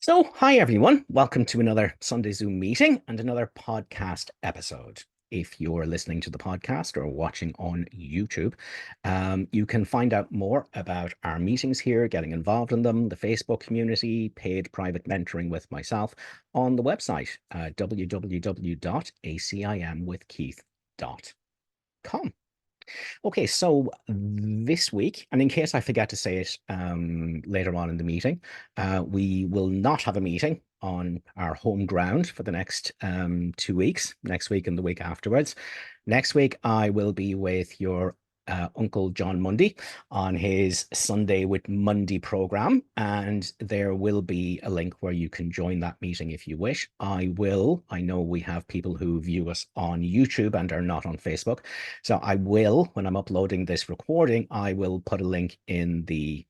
So, hi everyone. Welcome to another Sunday Zoom meeting and another podcast episode. If you're listening to the podcast or watching on YouTube, you can find out more about our meetings here, getting involved in them, the Facebook community, paid private mentoring with myself on the website, www.acimwithkeith.com. Okay, so this week, and in case I forget to say it later on in the meeting, we will not have a meeting on our home ground for the next 2 weeks, next week and the week afterwards. Next week, I will be with your Uncle Jon Mundy on his Sunday with Mundy program, and there will be a link where you can join that meeting if you wish. I know we have people who view us on YouTube and are not on Facebook, so I will, when I'm uploading this recording, I will put a link in the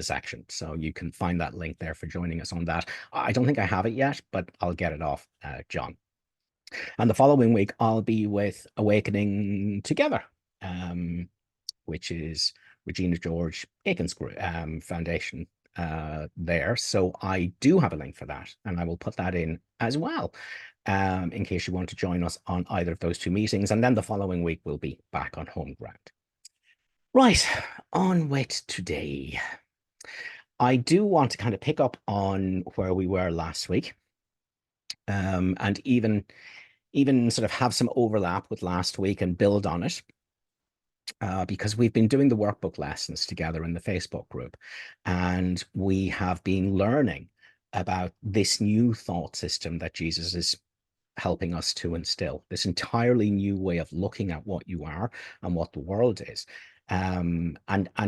section, so you can find that link there for joining us on that. I don't think I have it yet, but I'll get it off John. And the following week, I'll be with Awakening Together, which is Regina George Aiken's foundation there. So I do have a link for that, and I will put that in as well, in case you want to join us on either of those two meetings. And then the following week, we'll be back on home ground. Right, on with today. I do want to kind of pick up on where we were last week, and even sort of have some overlap with last week and build on it, because we've been doing the workbook lessons together in the Facebook group, and we have been learning about this new thought system that Jesus is helping us to instill, this entirely new way of looking at what you are and what the world is. And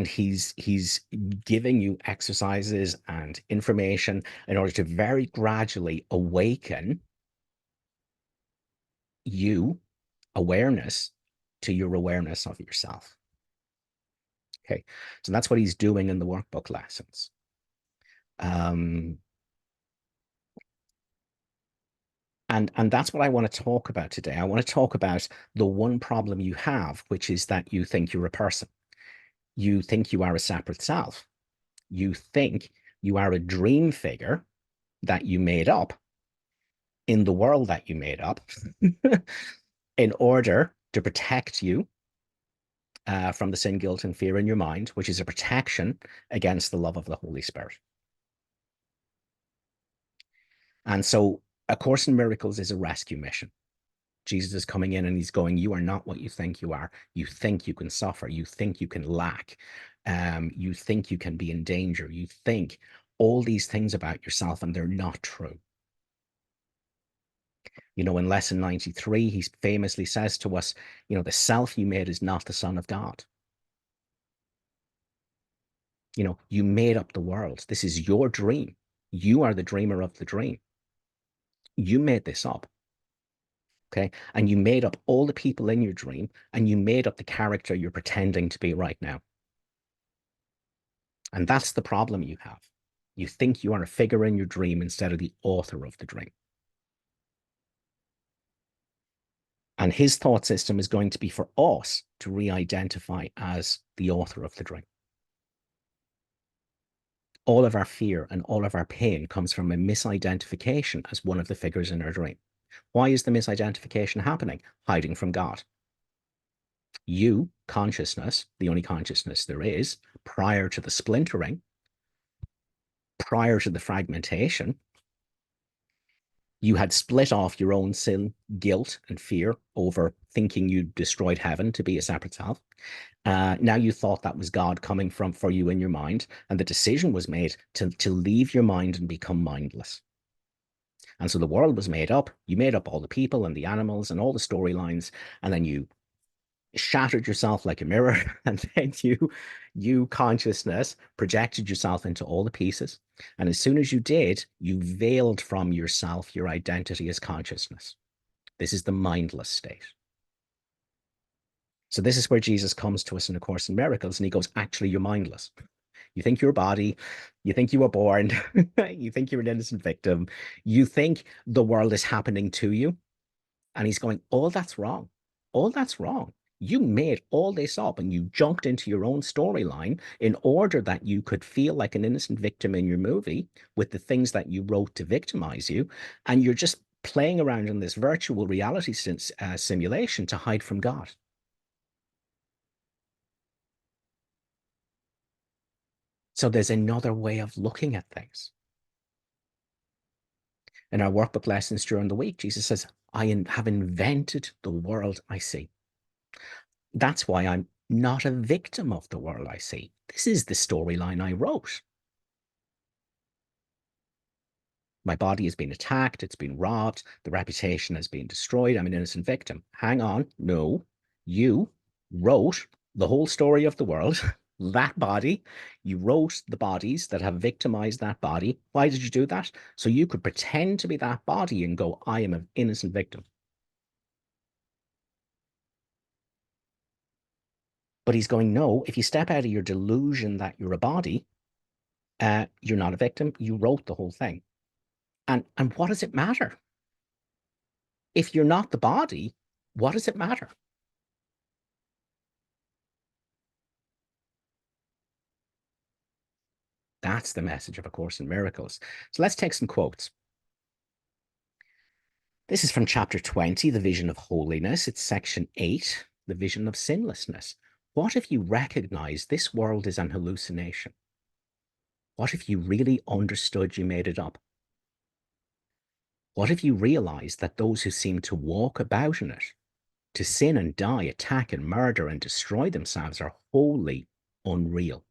he's giving you exercises and information in order to very gradually awaken you awareness to your awareness of yourself. Okay, so that's what he's doing in the workbook lessons. And that's what I want to talk about today. I want to talk about the one problem you have, which is that you think you're a person. You think you are a separate self. You think you are a dream figure that you made up in the world that you made up in order to protect you from the sin, guilt, and fear in your mind, which is a protection against the love of the Holy Spirit. And so A Course in Miracles is a rescue mission. Jesus is coming in and he's going, you are not what you think you are. You think you can suffer. You think you can lack. You think you can be in danger. You think all these things about yourself, and they're not true. You know, in lesson 93, he famously says to us, you know, the self you made is not the Son of God. You know, you made up the world. This is your dream. You are the dreamer of the dream. You made this up. Okay. And you made up all the people in your dream, and you made up the character you're pretending to be right now. And that's the problem you have. You think you are a figure in your dream instead of the author of the dream. And his thought system is going to be for us to re-identify as the author of the dream. All of our fear and all of our pain comes from a misidentification as one of the figures in our dream. Why is the misidentification happening? Hiding from God. You, consciousness, the only consciousness there is, prior to the splintering, prior to the fragmentation, you had split off your own sin, guilt, and fear over thinking you destroyed heaven to be a separate self. Now you thought that was God coming for you in your mind, and the decision was made to leave your mind and become mindless. And so the world was made up. You made up all the people and the animals and all the storylines, and then you shattered yourself like a mirror, and then you consciousness projected yourself into all the pieces. And as soon as you did, you veiled from yourself your identity as consciousness. This is the mindless state. So this is where Jesus comes to us in A Course in Miracles, and he goes, actually, you're mindless. You think you're a body, you think you were born, you think you're an innocent victim, you think the world is happening to you. And he's going, all that's wrong. All that's wrong. You made all this up and you jumped into your own storyline in order that you could feel like an innocent victim in your movie with the things that you wrote to victimize you. And you're just playing around in this virtual reality simulation to hide from God. So there's another way of looking at things. In our workbook lessons during the week, Jesus says, I have invented the world I see. That's why I'm not a victim of the world I see. This is the storyline I wrote. My body has been attacked, it's been robbed, the reputation has been destroyed, I'm an innocent victim. Hang on, no. You wrote the whole story of the world, that body. You wrote the bodies that have victimized that body. Why did you do that? So you could pretend to be that body and go, I am an innocent victim. But he's going, no, if you step out of your delusion that you're a body, you're not a victim. You wrote the whole thing. And what does it matter? If you're not the body, what does it matter? That's the message of A Course in Miracles. So let's take some quotes. This is from chapter 20, The Vision of Holiness. It's section 8, The Vision of Sinlessness. What if you recognize this world is an hallucination? What if you really understood you made it up? What if you realized that those who seem to walk about in it, to sin and die, attack and murder and destroy themselves are wholly unreal?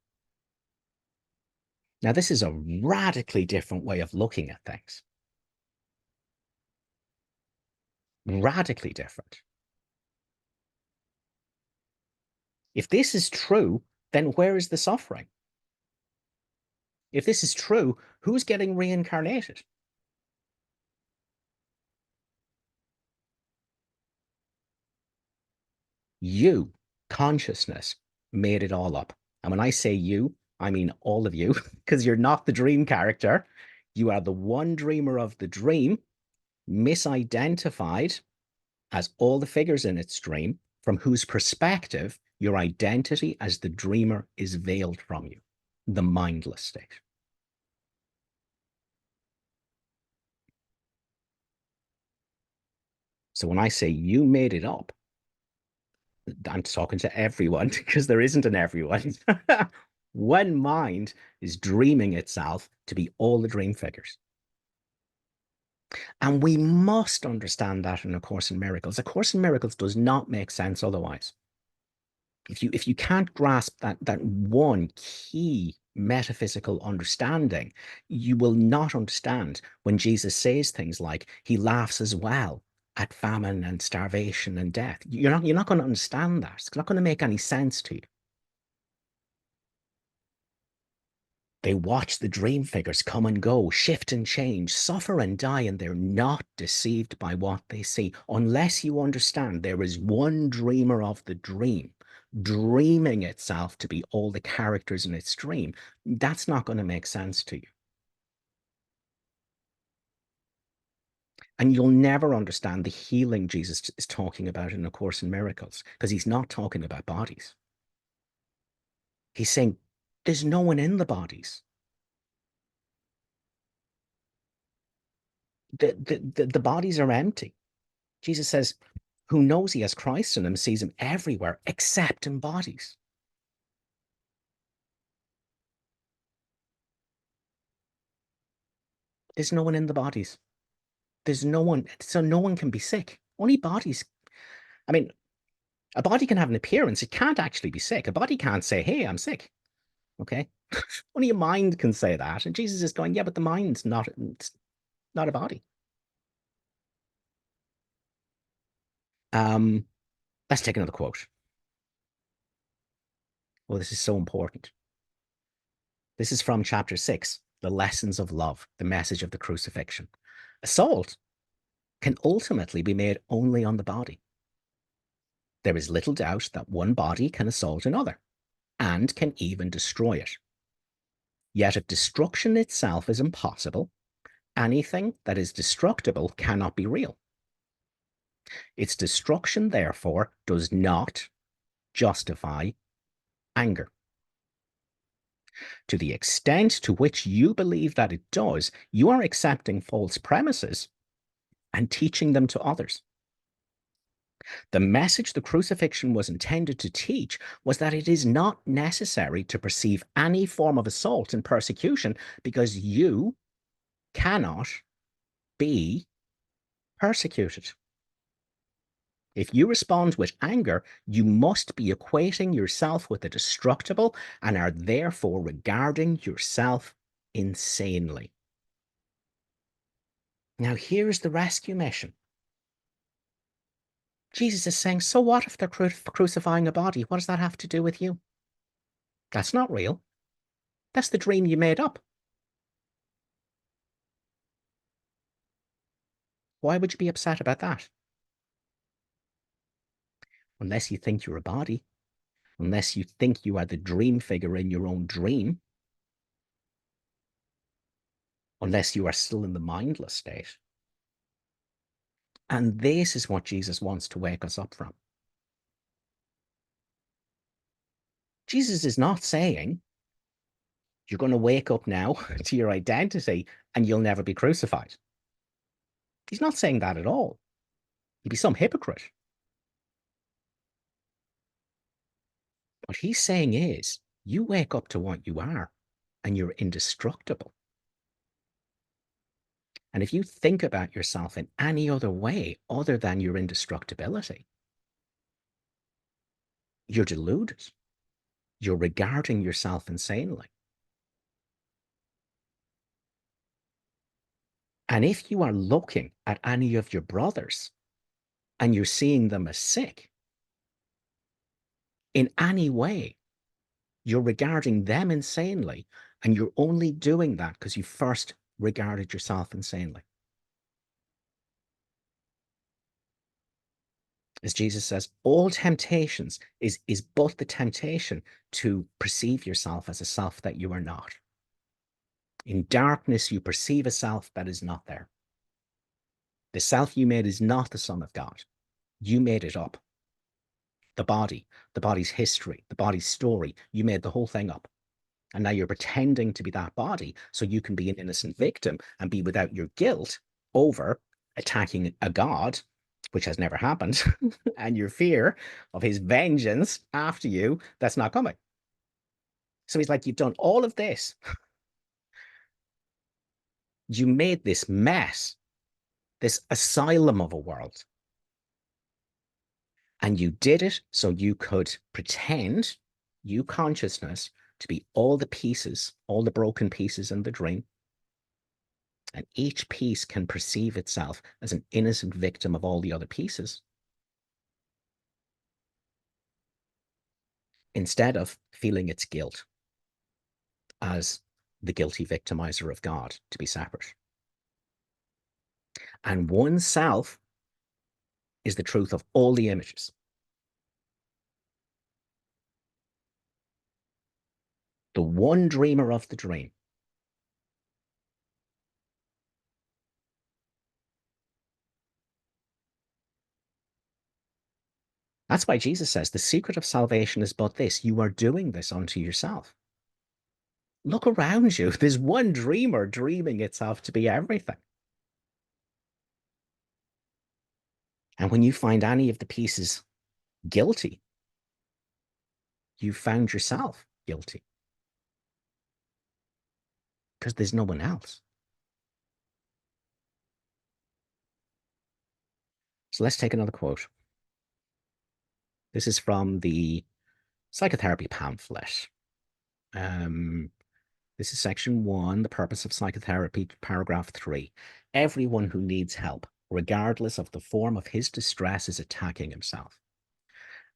Now, this is a radically different way of looking at things. Radically different. If this is true, then where is the suffering? If this is true, who's getting reincarnated? You, consciousness, made it all up. And when I say you, I mean all of you, because you're not the dream character. You are the one dreamer of the dream, misidentified as all the figures in its dream, from whose perspective your identity as the dreamer is veiled from you, the mindless state. So when I say you made it up, I'm talking to everyone because there isn't an everyone. One mind is dreaming itself to be all the dream figures. And we must understand that in A Course in Miracles. A Course in Miracles does not make sense otherwise. If you can't grasp that one key metaphysical understanding, you will not understand when Jesus says things like he laughs as well at famine and starvation and death. You're not going to understand that. It's not going to make any sense to you. They watch the dream figures come and go, shift and change, suffer and die, and they're not deceived by what they see. Unless you understand there is one dreamer of the dream, dreaming itself to be all the characters in its dream, that's not going to make sense to you. And you'll never understand the healing Jesus is talking about in A Course in Miracles, because he's not talking about bodies. He's saying there's no one in the bodies. The bodies are empty. Jesus says, who knows he has Christ in him sees him everywhere except in bodies. There's no one in the bodies. There's no one, so no one can be sick. Only bodies. I mean, a body can have an appearance. It can't actually be sick. A body can't say, hey, I'm sick. Okay. Only a mind can say that. And Jesus is going, yeah, but the mind's not, it's not a body. Let's take another quote. Oh, this is so important. This is from chapter 6, The Lessons of Love, the message of the crucifixion. Assault can ultimately be made only on the body. There is little doubt that one body can assault another and can even destroy it. Yet if destruction itself is impossible, anything that is destructible cannot be real. Its destruction, therefore, does not justify anger. To the extent to which you believe that it does, you are accepting false premises and teaching them to others. The message the crucifixion was intended to teach was that it is not necessary to perceive any form of assault and persecution because you cannot be persecuted. If you respond with anger, you must be equating yourself with the destructible and are therefore regarding yourself insanely. Now, here's the rescue mission. Jesus is saying, so what if they're crucifying a body? What does that have to do with you? That's not real. That's the dream you made up. Why would you be upset about that? Unless you think you're a body, unless you think you are the dream figure in your own dream, unless you are still in the mindless state. And this is what Jesus wants to wake us up from. Jesus is not saying, you're going to wake up now to your identity and you'll never be crucified. He's not saying that at all. He'd be some hypocrite. What he's saying is, you wake up to what you are and you're indestructible. And if you think about yourself in any other way other than your indestructibility, you're deluded. You're regarding yourself insanely. And if you are looking at any of your brothers and you're seeing them as sick, in any way, you're regarding them insanely, and you're only doing that because you first regarded yourself insanely. As Jesus says, all temptations is but the temptation to perceive yourself as a self that you are not. In darkness, you perceive a self that is not there. The self you made is not the Son of God. You made it up. The body's history, the body's story, you made the whole thing up. And now you're pretending to be that body so you can be an innocent victim and be without your guilt over attacking a God, which has never happened, and your fear of his vengeance after you that's not coming. So he's like, you've done all of this. You made this mess, this asylum of a world. And you did it so you could pretend, you consciousness, to be all the pieces, all the broken pieces in the dream. And each piece can perceive itself as an innocent victim of all the other pieces, instead of feeling its guilt as the guilty victimizer of God, to be separate. And one self is the truth of all the images. The one dreamer of the dream. That's why Jesus says the secret of salvation is but this: you are doing this unto yourself. Look around you. There's one dreamer dreaming itself to be everything. And when you find any of the pieces guilty, you found yourself guilty. Because there's no one else. So let's take another quote. This is from the psychotherapy pamphlet. This is section 1, the purpose of psychotherapy, paragraph 3. Everyone who needs help, regardless of the form of his distress, is attacking himself.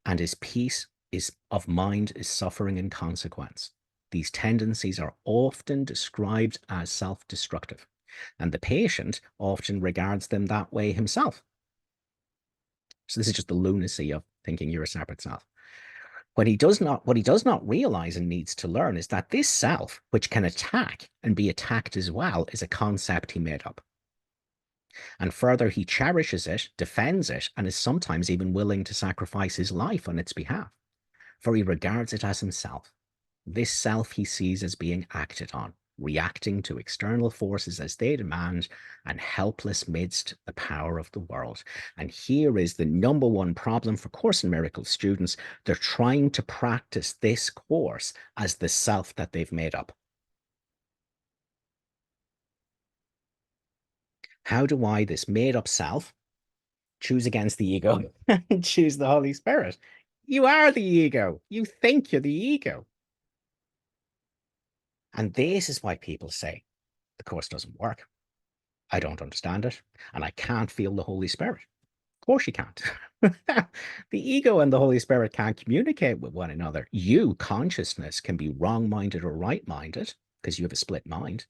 And his peace of mind is suffering in consequence. These tendencies are often described as self-destructive, and the patient often regards them that way himself. So this is just the lunacy of thinking you're a separate self. What he does not realize and needs to learn is that this self, which can attack and be attacked as well, is a concept he made up. And further, he cherishes it, defends it, and is sometimes even willing to sacrifice his life on its behalf. for he regards it as himself. This self he sees as being acted on, reacting to external forces as they demand, and helpless midst the power of the world. And here is the number one problem for Course in Miracles students. They're trying to practice this course as the self that they've made up. How do I, this made up self, choose against the ego and choose the Holy Spirit? You are the ego. You think you're the ego. And this is why people say the course doesn't work. I don't understand it, and I can't feel the Holy Spirit. Of course you can't. The ego and the Holy Spirit can't communicate with one another. You, consciousness, can be wrong-minded or right-minded because you have a split mind.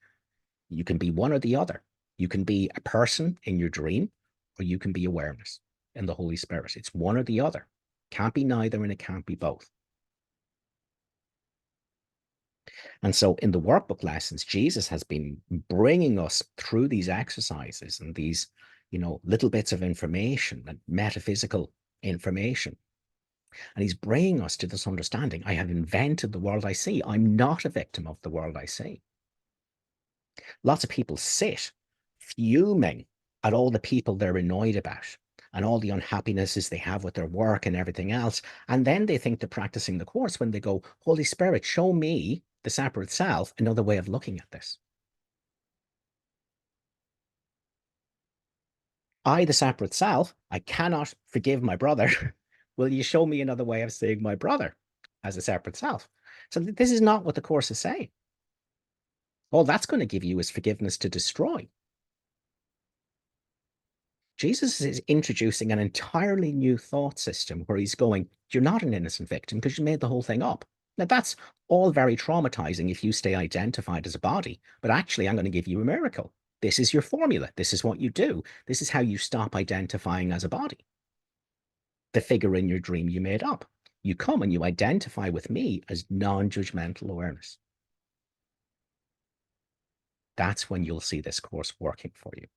You can be one or the other. You can be a person in your dream, or you can be awareness in the Holy Spirit. It's one or the other. Can't be neither, and it can't be both. And so in the workbook lessons, Jesus has been bringing us through these exercises and these, little bits of information and metaphysical information. And he's bringing us to this understanding. I have invented the world I see. I'm not a victim of the world I see. Lots of people sit fuming at all the people they're annoyed about and all the unhappinesses they have with their work and everything else. And then they think they're practicing the course when they go, Holy Spirit, show me, the separate self, another way of looking at this. I, the separate self, I cannot forgive my brother. Will you show me another way of seeing my brother as a separate self? So this is not what the course is saying. All that's going to give you is forgiveness to destroy. Jesus is introducing an entirely new thought system where he's going, you're not an innocent victim because you made the whole thing up. Now, that's all very traumatizing if you stay identified as a body, but actually, I'm going to give you a miracle. This is your formula. This is what you do. This is how you stop identifying as a body. The figure in your dream you made up. You come and you identify with me as non-judgmental awareness. That's when you'll see this course working for you.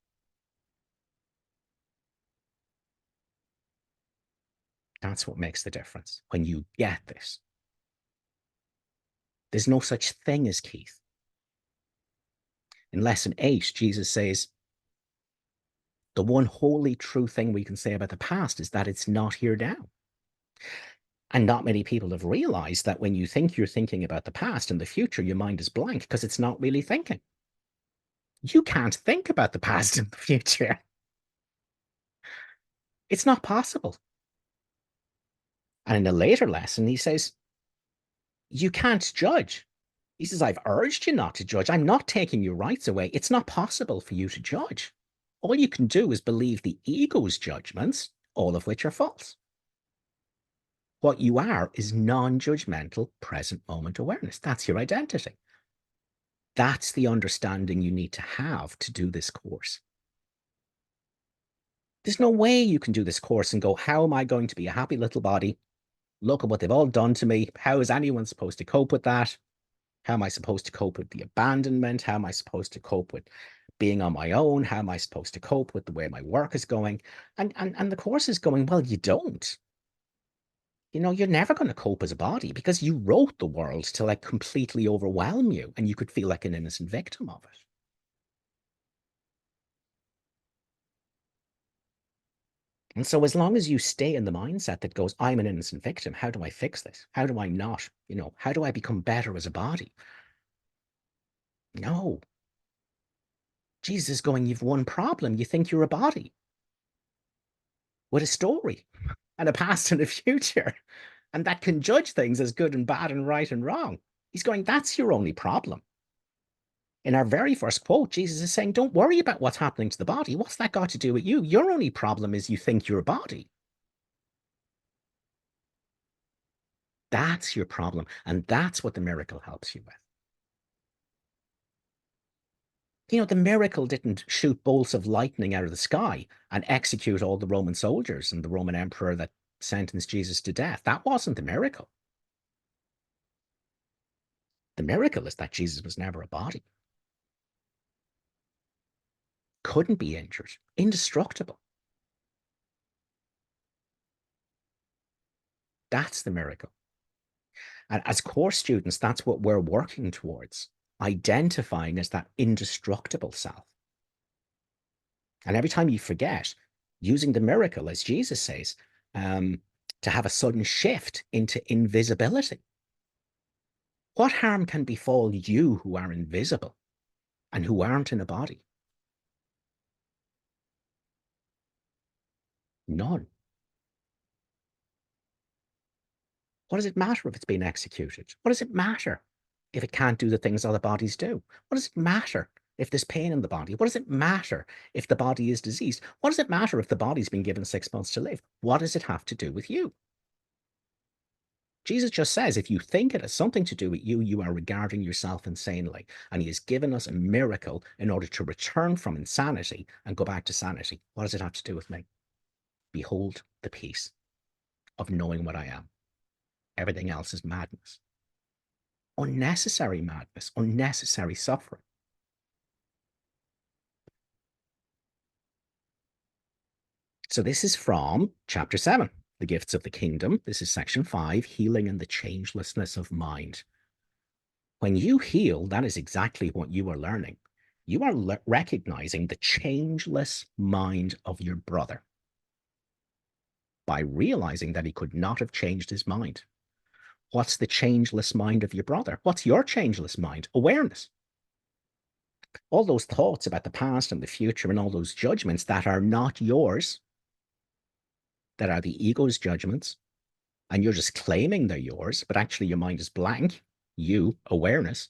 That's what makes the difference when you get this. There's no such thing as Keith. In lesson 8, Jesus says, the one wholly true thing we can say about the past is that it's not here now. And not many people have realized that when you think you're thinking about the past and the future, your mind is blank because it's not really thinking. You can't think about the past and the future. It's not possible. And in a later lesson, he says, you can't judge. He says, I've urged you not to judge. I'm not taking your rights away. It's not possible for you to judge. All you can do is believe the ego's judgments, all of which are false. What you are is non-judgmental present moment awareness. That's your identity. That's the understanding you need to have to do this course. There's no way you can do this course and go, how am I going to be a happy little body? Look at what they've all done to me. How is anyone supposed to cope with that? How am I supposed to cope with the abandonment? How am I supposed to cope with being on my own? How am I supposed to cope with the way my work is going? And the course is going, well, you don't. You're never going to cope as a body because you wrote the world to like completely overwhelm you and you could feel like an innocent victim of it. And so as long as you stay in the mindset that goes, I'm an innocent victim, how do I fix this? How do I not? How do I become better as a body? No. Jesus is going, you've one problem. You think you're a body with a story and a past and a future, and that can judge things as good and bad and right and wrong. He's going, that's your only problem. In our very first quote, Jesus is saying, don't worry about what's happening to the body. What's that got to do with you? Your only problem is you think you're a body. That's your problem. And that's what the miracle helps you with. The miracle didn't shoot bolts of lightning out of the sky and execute all the Roman soldiers and the Roman emperor that sentenced Jesus to death. That wasn't the miracle. The miracle is that Jesus was never a body, couldn't be injured, indestructible. That's the miracle. And as core students, that's what we're working towards, identifying as that indestructible self. And every time you forget, using the miracle, as Jesus says, to have a sudden shift into invisibility. What harm can befall you who are invisible and who aren't in a body? None. What does it matter if it's being executed? What does it matter if it can't do the things other bodies do? What does it matter if there's pain in the body? What does it matter if the body is diseased? What does it matter if the body's been given 6 months to live? What does it have to do with you? Jesus just says, if you think it has something to do with you, you are regarding yourself insanely. And he has given us a miracle in order to return from insanity and go back to sanity. What does it have to do with me? Behold the peace of knowing what I am. Everything else is madness. Unnecessary madness, unnecessary suffering. So this is from chapter 7, the gifts of the kingdom. This is section 5, healing and the changelessness of mind. When you heal, that is exactly what you are learning. You are recognizing the changeless mind of your brother by realizing that he could not have changed his mind. What's the changeless mind of your brother? What's your changeless mind? Awareness. All those thoughts about the past and the future and all those judgments that are not yours, that are the ego's judgments, and you're just claiming they're yours, but actually your mind is blank, you, awareness,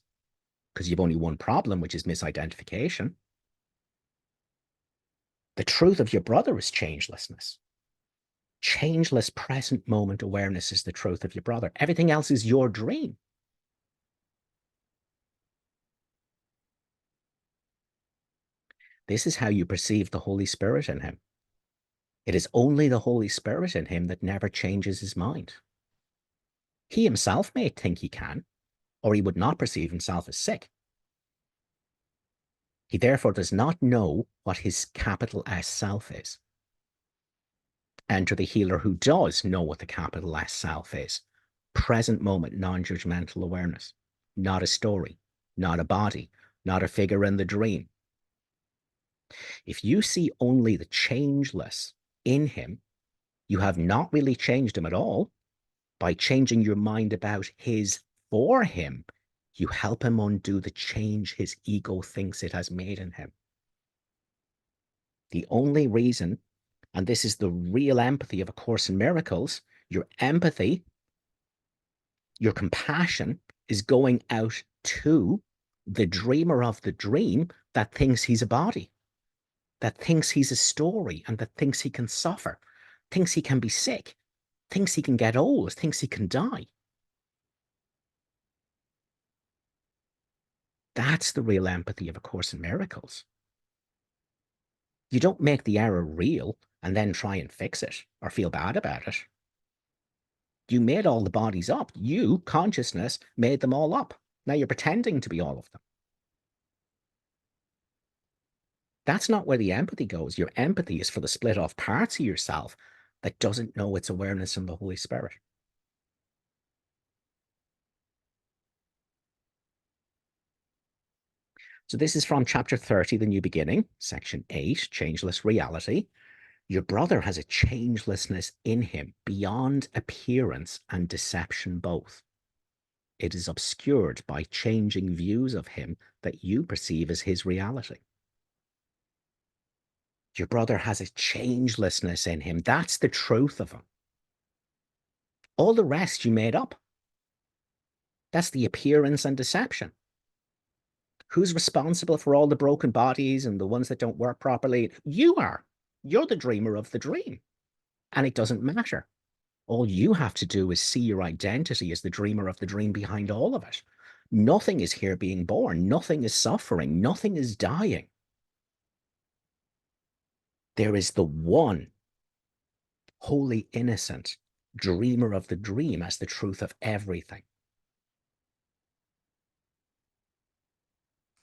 because you've only one problem, which is misidentification. The truth of your brother is changelessness. Changeless present moment awareness is the truth of your brother. Everything else is your dream. This is how you perceive the Holy Spirit in him. It is only the Holy Spirit in him that never changes his mind. He himself may think he can, or he would not perceive himself as sick. He therefore does not know what his capital S self is. Enter the healer who does know what the capital S self is. Present moment, non-judgmental awareness. Not a story, not a body, not a figure in the dream. If you see only the changeless in him, you have not really changed him at all. By changing your mind about his for him, you help him undo the change his ego thinks it has made in him. The only reason, and this is the real empathy of A Course in Miracles, your empathy, your compassion is going out to the dreamer of the dream that thinks he's a body, that thinks he's a story, and that thinks he can suffer, thinks he can be sick, thinks he can get old, thinks he can die. That's the real empathy of A Course in Miracles. You don't make the error real and then try and fix it or feel bad about it. You made all the bodies up. You, consciousness, made them all up. Now you're pretending to be all of them. That's not where the empathy goes. Your empathy is for the split off parts of yourself that doesn't know its awareness in the Holy Spirit. So this is from chapter 30, The New Beginning, section 8, Changeless Reality. Your brother has a changelessness in him beyond appearance and deception both. It is obscured by changing views of him that you perceive as his reality. Your brother has a changelessness in him. That's the truth of him. All the rest you made up. That's the appearance and deception. Who's responsible for all the broken bodies and the ones that don't work properly? You are. You're the dreamer of the dream. And it doesn't matter. All you have to do is see your identity as the dreamer of the dream behind all of it. Nothing is here being born. Nothing is suffering. Nothing is dying. There is the one wholly innocent dreamer of the dream as the truth of everything.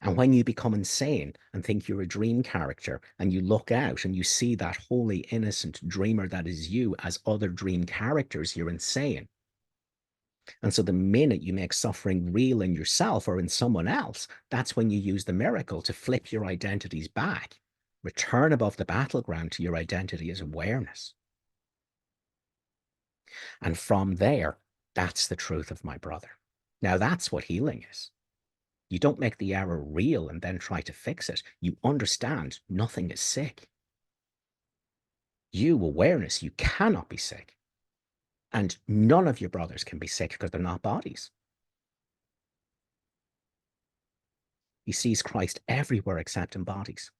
And when you become insane and think you're a dream character and you look out and you see that wholly innocent dreamer that is you as other dream characters, you're insane. And so the minute you make suffering real in yourself or in someone else, that's when you use the miracle to flip your identities back, return above the battleground to your identity as awareness. And from there, that's the truth of my brother. Now, that's what healing is. You don't make the error real and then try to fix it. You understand nothing is sick. You, awareness, you cannot be sick. And none of your brothers can be sick because they're not bodies. He sees Christ everywhere except in bodies.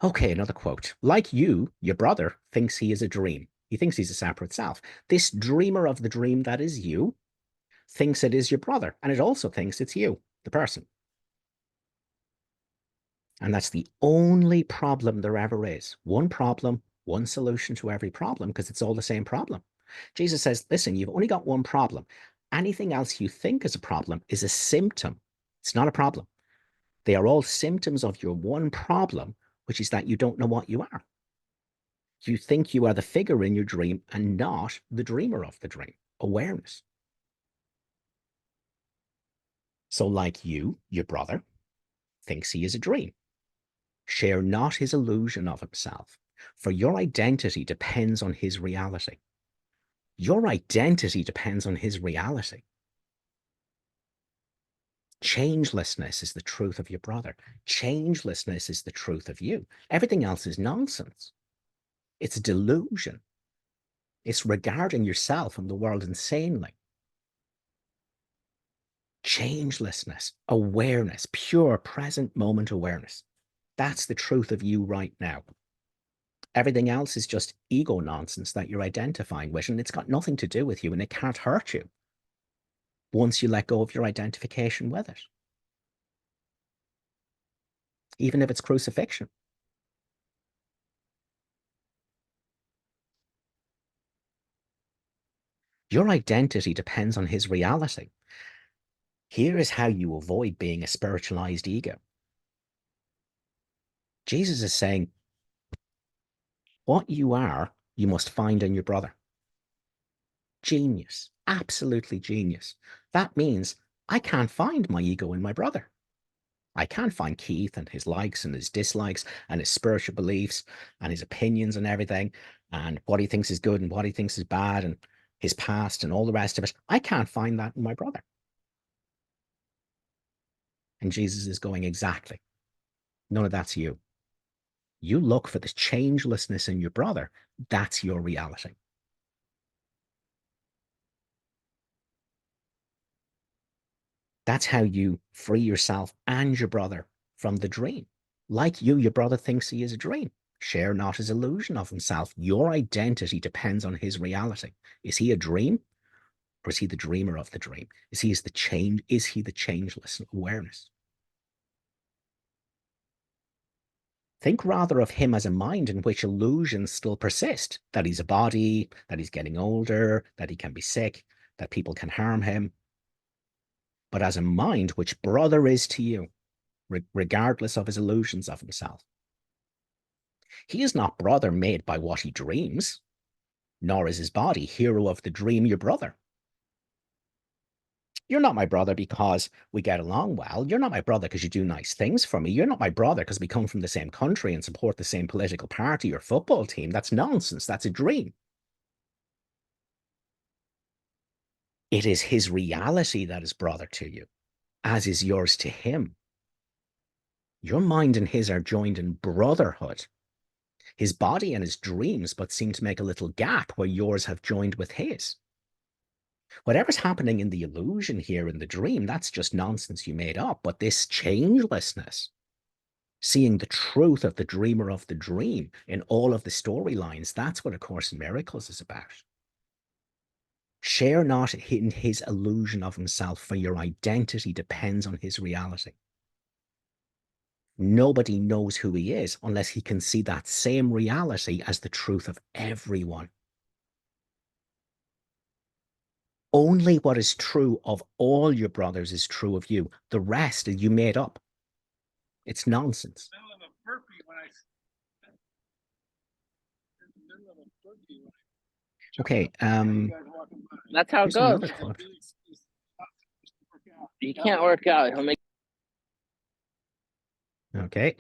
Okay, another quote. Like you, your brother thinks he is a dream. He thinks he's a separate self. This dreamer of the dream that is you thinks it is your brother, and it also thinks it's you, the person. And that's the only problem there ever is. One problem, one solution to every problem, because it's all the same problem. Jesus says, listen, you've only got one problem. Anything else you think is a problem is a symptom. It's not a problem. They are all symptoms of your one problem, which is that you don't know what you are. You think you are the figure in your dream and not the dreamer of the dream. Awareness. So, like you, your brother thinks he is a dream. Share not his illusion of himself, for your identity depends on his reality. Your identity depends on his reality. Changelessness is the truth of your brother. Changelessness is the truth of you. Everything else is nonsense. It's a delusion. It's regarding yourself and the world insanely. Changelessness, awareness, pure present moment awareness. That's the truth of you right now. Everything else is just ego nonsense that you're identifying with, and it's got nothing to do with you, and it can't hurt you once you let go of your identification with it, even if it's crucifixion. Your identity depends on his reality. Here is how you avoid being a spiritualized ego. Jesus is saying, what you are, you must find in your brother. Genius, absolutely genius. That means I can't find my ego in my brother. I can't find Keith and his likes and his dislikes and his spiritual beliefs and his opinions and everything and what he thinks is good and what he thinks is bad and his past and all the rest of it. I can't find that in my brother. And Jesus is going, exactly. None of that's you. You look for the changelessness in your brother. That's your reality. That's how you free yourself and your brother from the dream. Like you, your brother thinks he is a dream. Share not his illusion of himself. Your identity depends on his reality. Is he a dream, or is he the dreamer of the dream? Is he the change? Is he the changeless awareness? Think rather of him as a mind in which illusions still persist, that he's a body, that he's getting older, that he can be sick, that people can harm him, but as a mind which brother is to you, regardless of his illusions of himself. He is not brother made by what he dreams, nor is his body hero of the dream your brother. You're not my brother because we get along well. You're not my brother because you do nice things for me. You're not my brother because we come from the same country and support the same political party or football team. That's nonsense. That's a dream. It is his reality that is brother to you, as is yours to him. Your mind and his are joined in brotherhood. His body and his dreams but seem to make a little gap where yours have joined with his. Whatever's happening in the illusion here in the dream, that's just nonsense you made up. But this changelessness, seeing the truth of the dreamer of the dream in all of the storylines, that's what A Course in Miracles is about. Share not in his illusion of himself, for your identity depends on his reality. Nobody knows who he is unless he can see that same reality as the truth of everyone. Only what is true of all your brothers is true of you. The rest you made up. It's nonsense. Okay. That's how it Here's goes. another quote. You can't work out. He'll make. Okay.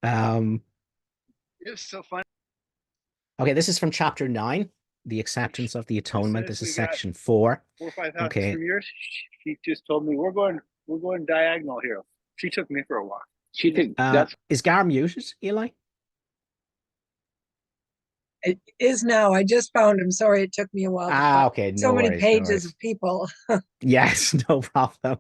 um, It's so funny. okay, this is from chapter 9, the acceptance of the atonement. This is section 4. 4 or 5 houses Okay. from yours. She just told me we're going diagonal here. She took me for a walk. She took that's Is Gar muted, Eli? It is now. I just found him. Sorry, it took me a while to find Okay, so no many worries, no pages worries. of people. Yes, no problem.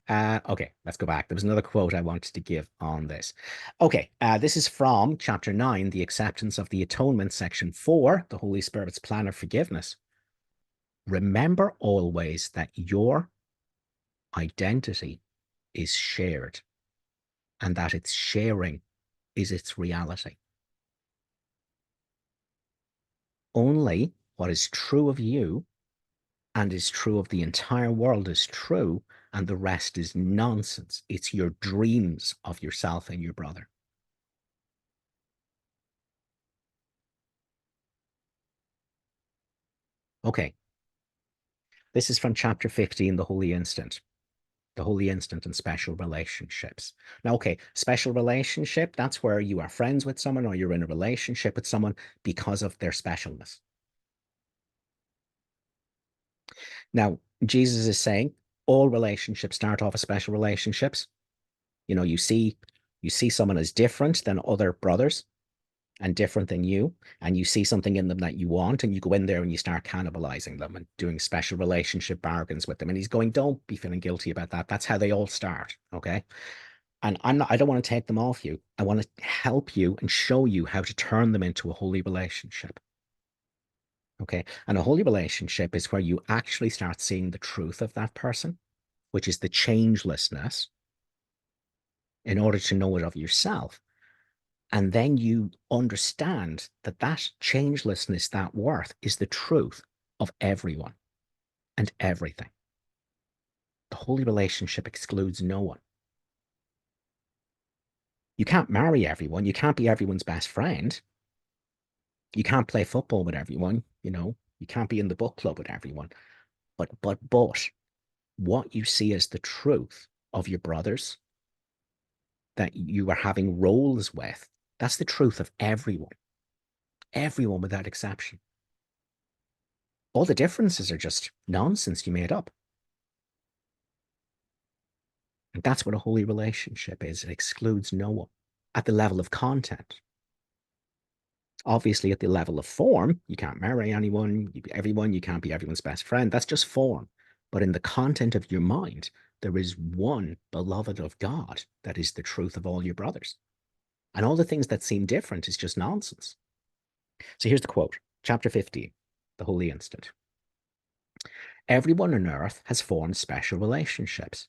Okay, let's go back. There was another quote I wanted to give on this. Okay, this is from chapter 9, the acceptance of the atonement, section 4, the Holy Spirit's plan of forgiveness. Remember always that your identity is shared and that its sharing is its reality. Only what is true of you and is true of the entire world is true, and the rest is nonsense. It's your dreams of yourself and your brother. Okay. This is from chapter 15, the Holy Instant. The Holy Instant and special relationships. Now, okay, special relationship, that's where you are friends with someone or you're in a relationship with someone because of their specialness. Now, Jesus is saying all relationships start off as special relationships. You know, you see someone as different than other brothers and different than you, and you see something in them that you want, and you go in there and you start cannibalizing them and doing special relationship bargains with them. And he's going, don't be feeling guilty about that. That's how they all start. Okay. And I don't want to take them off you. I want to help you and show you how to turn them into a holy relationship. Okay. And a holy relationship is where you actually start seeing the truth of that person, which is the changelessness, in order to know it of yourself. And then you understand that that changelessness, that worth, is the truth of everyone and everything. The holy relationship excludes no one. You can't marry everyone. You can't be everyone's best friend. You can't play football with everyone. You know, you can't be in the book club with everyone. But what you see as the truth of your brothers that you are having roles with, that's the truth of everyone without exception. All the differences are just nonsense you made up. And that's what a holy relationship is. It excludes no one at the level of content. Obviously, at the level of form, you can't marry anyone, everyone, you can't be everyone's best friend. That's just form. But in the content of your mind, there is one beloved of God that is the truth of all your brothers. And all the things that seem different is just nonsense. So here's the quote, chapter 15, the Holy Instant. Everyone on earth has formed special relationships.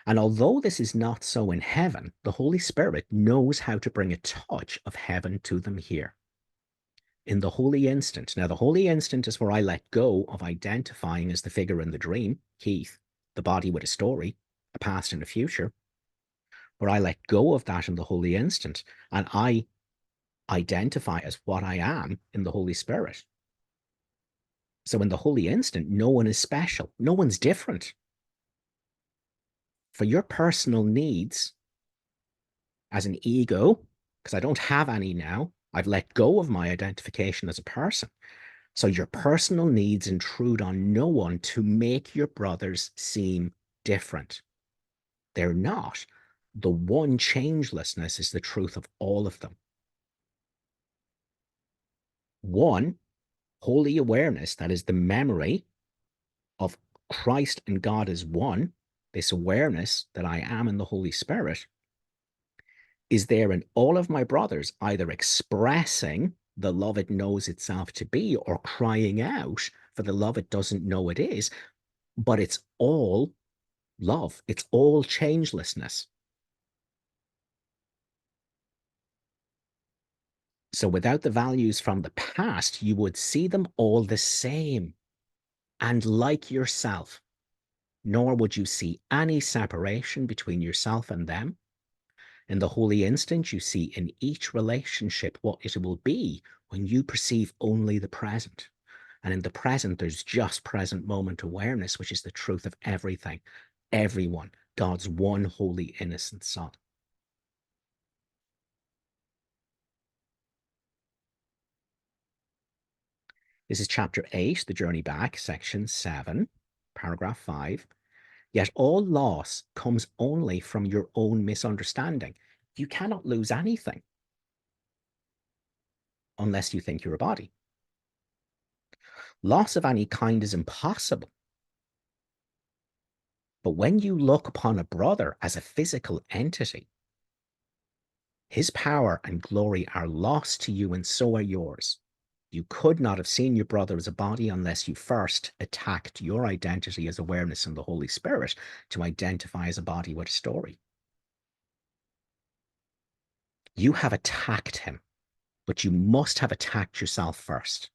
And although this is not so in heaven, the Holy Spirit knows how to bring a touch of heaven to them here. In the holy instant. Now, the holy instant is where I let go of identifying as the figure in the dream, Keith, the body with a story, a past and a future, where I let go of that in the holy instant and I identify as what I am in the Holy Spirit. So in the holy instant, no one is special. No one's different. For your personal needs as an ego, because I don't have any now, I've let go of my identification as a person. So your personal needs intrude on no one to make your brothers seem different. They're not. The one changelessness is the truth of all of them. One, holy awareness, that is the memory of Christ and God as one, this awareness that I am in the Holy Spirit, is there in all of my brothers, either expressing the love it knows itself to be or crying out for the love it doesn't know it is, but it's all love. It's all changelessness. So without the values from the past, you would see them all the same and like yourself, nor would you see any separation between yourself and them. In the holy instant, you see in each relationship what it will be when you perceive only the present. And in the present, there's just present moment awareness, which is the truth of everything, everyone, God's one holy innocent son. This is chapter 8, The Journey Back, section 7, paragraph 5. Yet all loss comes only from your own misunderstanding. You cannot lose anything unless you think you're a body. Loss of any kind is impossible. But when you look upon a brother as a physical entity, his power and glory are lost to you, and so are yours. You could not have seen your brother as a body unless you first attacked your identity as awareness in the Holy Spirit to identify as a body with a story. You have attacked him, but you must have attacked yourself first.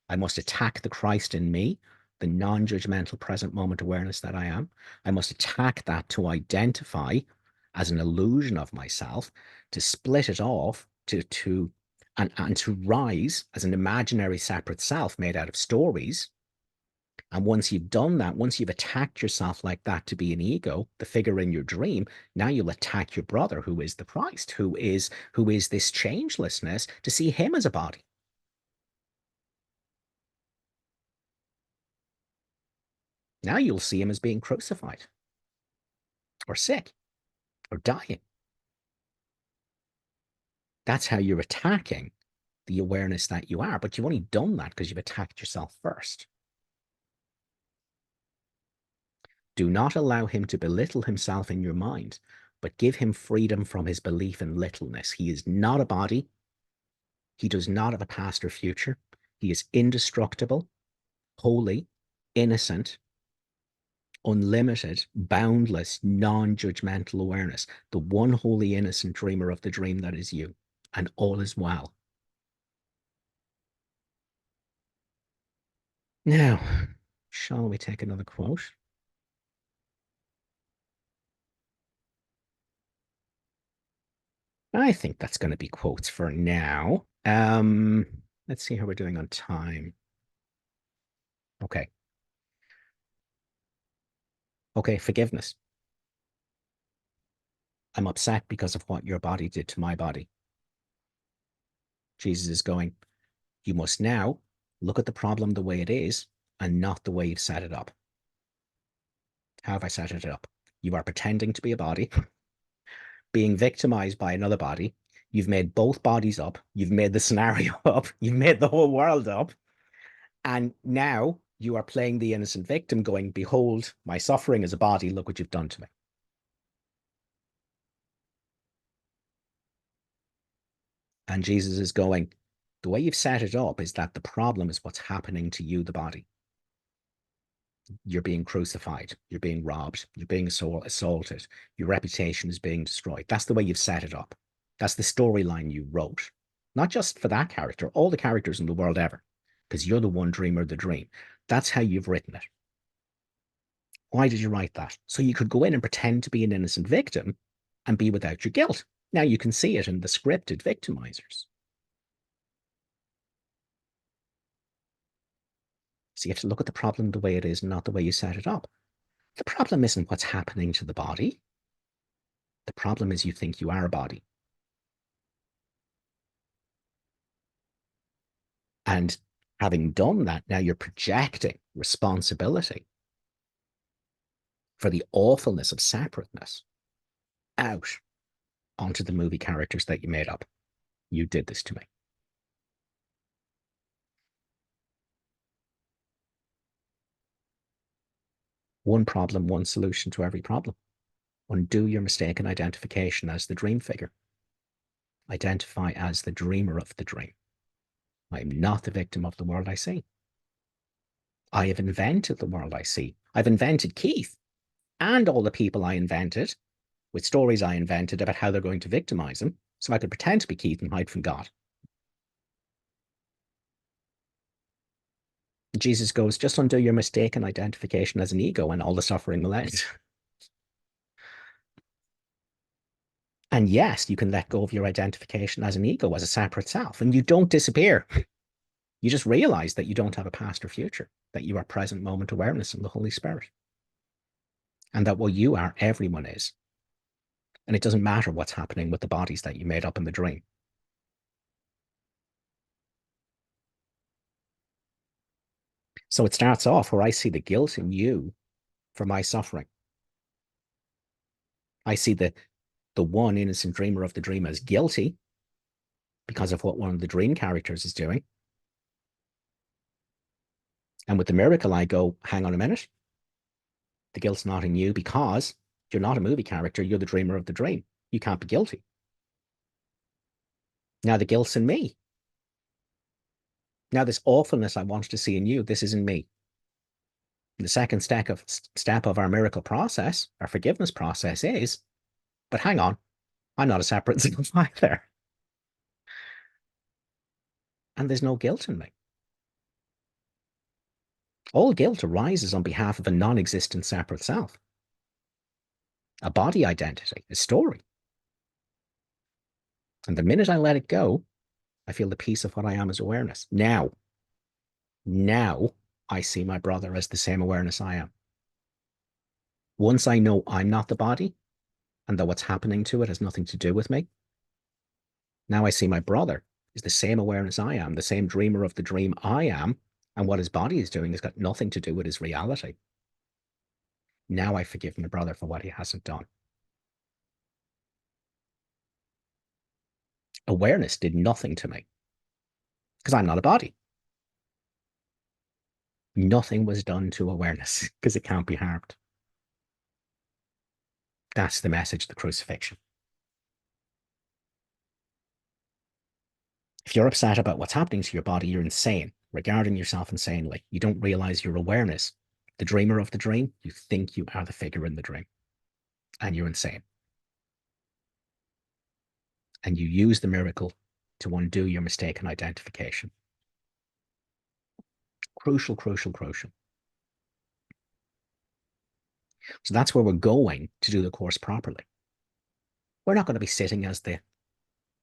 I must attack the Christ in me, the non-judgmental present moment awareness that I am. I must attack that to identify as an illusion of myself, to split it off, and to rise as an imaginary separate self made out of stories. And once you've done that, once you've attacked yourself like that to be an ego, the figure in your dream, now you'll attack your brother, who is the Christ, who is this changelessness, to see him as a body. Now you'll see him as being crucified or sick or dying. That's how you're attacking the awareness that you are, but you've only done that because you've attacked yourself first. Do not allow him to belittle himself in your mind, but give him freedom from his belief in littleness. He is not a body. He does not have a past or future. He is indestructible, holy, innocent, unlimited, boundless, non-judgmental awareness, the one holy innocent dreamer of the dream that is you, and all is well. Now, shall we take another quote? I think that's going to be quotes for now. Let's see how we're doing on time. Okay. Okay, forgiveness. I'm upset because of what your body did to my body. Jesus is going, you must now look at the problem the way it is and not the way you've set it up. How have I set it up? You are pretending to be a body, being victimized by another body. You've made both bodies up. You've made the scenario up. You've made the whole world up. And now you are playing the innocent victim going, behold, my suffering is a body. Look what you've done to me. And Jesus is going, the way you've set it up is that the problem is what's happening to you, the body. You're being crucified. You're being robbed. You're being assaulted. Your reputation is being destroyed. That's the way you've set it up. That's the storyline you wrote. Not just for that character, all the characters in the world ever, because you're the one dreamer of the dream. That's how you've written it. Why did you write that? So you could go in and pretend to be an innocent victim and be without your guilt. Now you can see it in the scripted victimizers. So you have to look at the problem the way it is, not the way you set it up. The problem isn't what's happening to the body. The problem is you think you are a body. And having done that, now you're projecting responsibility for the awfulness of separateness out onto the movie characters that you made up. You did this to me. One problem, one solution to every problem. Undo your mistaken identification as the dream figure. Identify as the dreamer of the dream. I am not the victim of the world I see. I have invented the world I see. I've invented Keith and all the people I invented with stories I invented about how they're going to victimize him, so I could pretend to be Keith and hide from God. Jesus goes, just undo your mistaken identification as an ego and all the suffering will end. And yes, you can let go of your identification as an ego, as a separate self, and you don't disappear. You just realize that you don't have a past or future, that you are present moment awareness in the Holy Spirit. And that what you are, everyone is. And it doesn't matter what's happening with the bodies that you made up in the dream. So it starts off where I see the guilt in you for my suffering. I see the one innocent dreamer of the dream as guilty because of what one of the dream characters is doing. And with the miracle, I go, hang on a minute. The guilt's not in you because you're not a movie character. You're the dreamer of the dream. You can't be guilty. Now the guilt's in me. Now this awfulness I want to see in you, this is in me. The second step of our miracle process, our forgiveness process is, but hang on, I'm not a separate single either. And there's no guilt in me. All guilt arises on behalf of a non-existent separate self. A body identity, a story. And the minute I let it go, I feel the peace of what I am as awareness. Now I see my brother as the same awareness I am. Once I know I'm not the body and that what's happening to it has nothing to do with me, now I see my brother is the same awareness I am, the same dreamer of the dream I am, and what his body is doing has got nothing to do with his reality. Now I forgive my brother for what he hasn't done. Awareness did nothing to me because I'm not a body. Nothing was done to awareness because it can't be harmed. That's the message of the crucifixion. If you're upset about what's happening to your body, you're insane, regarding yourself insanely. You don't realize your awareness. The dreamer of the dream, you think you are the figure in the dream, and you're insane. And you use the miracle to undo your mistaken identification. Crucial, crucial, crucial. So that's where we're going to do the course properly. We're not going to be sitting as the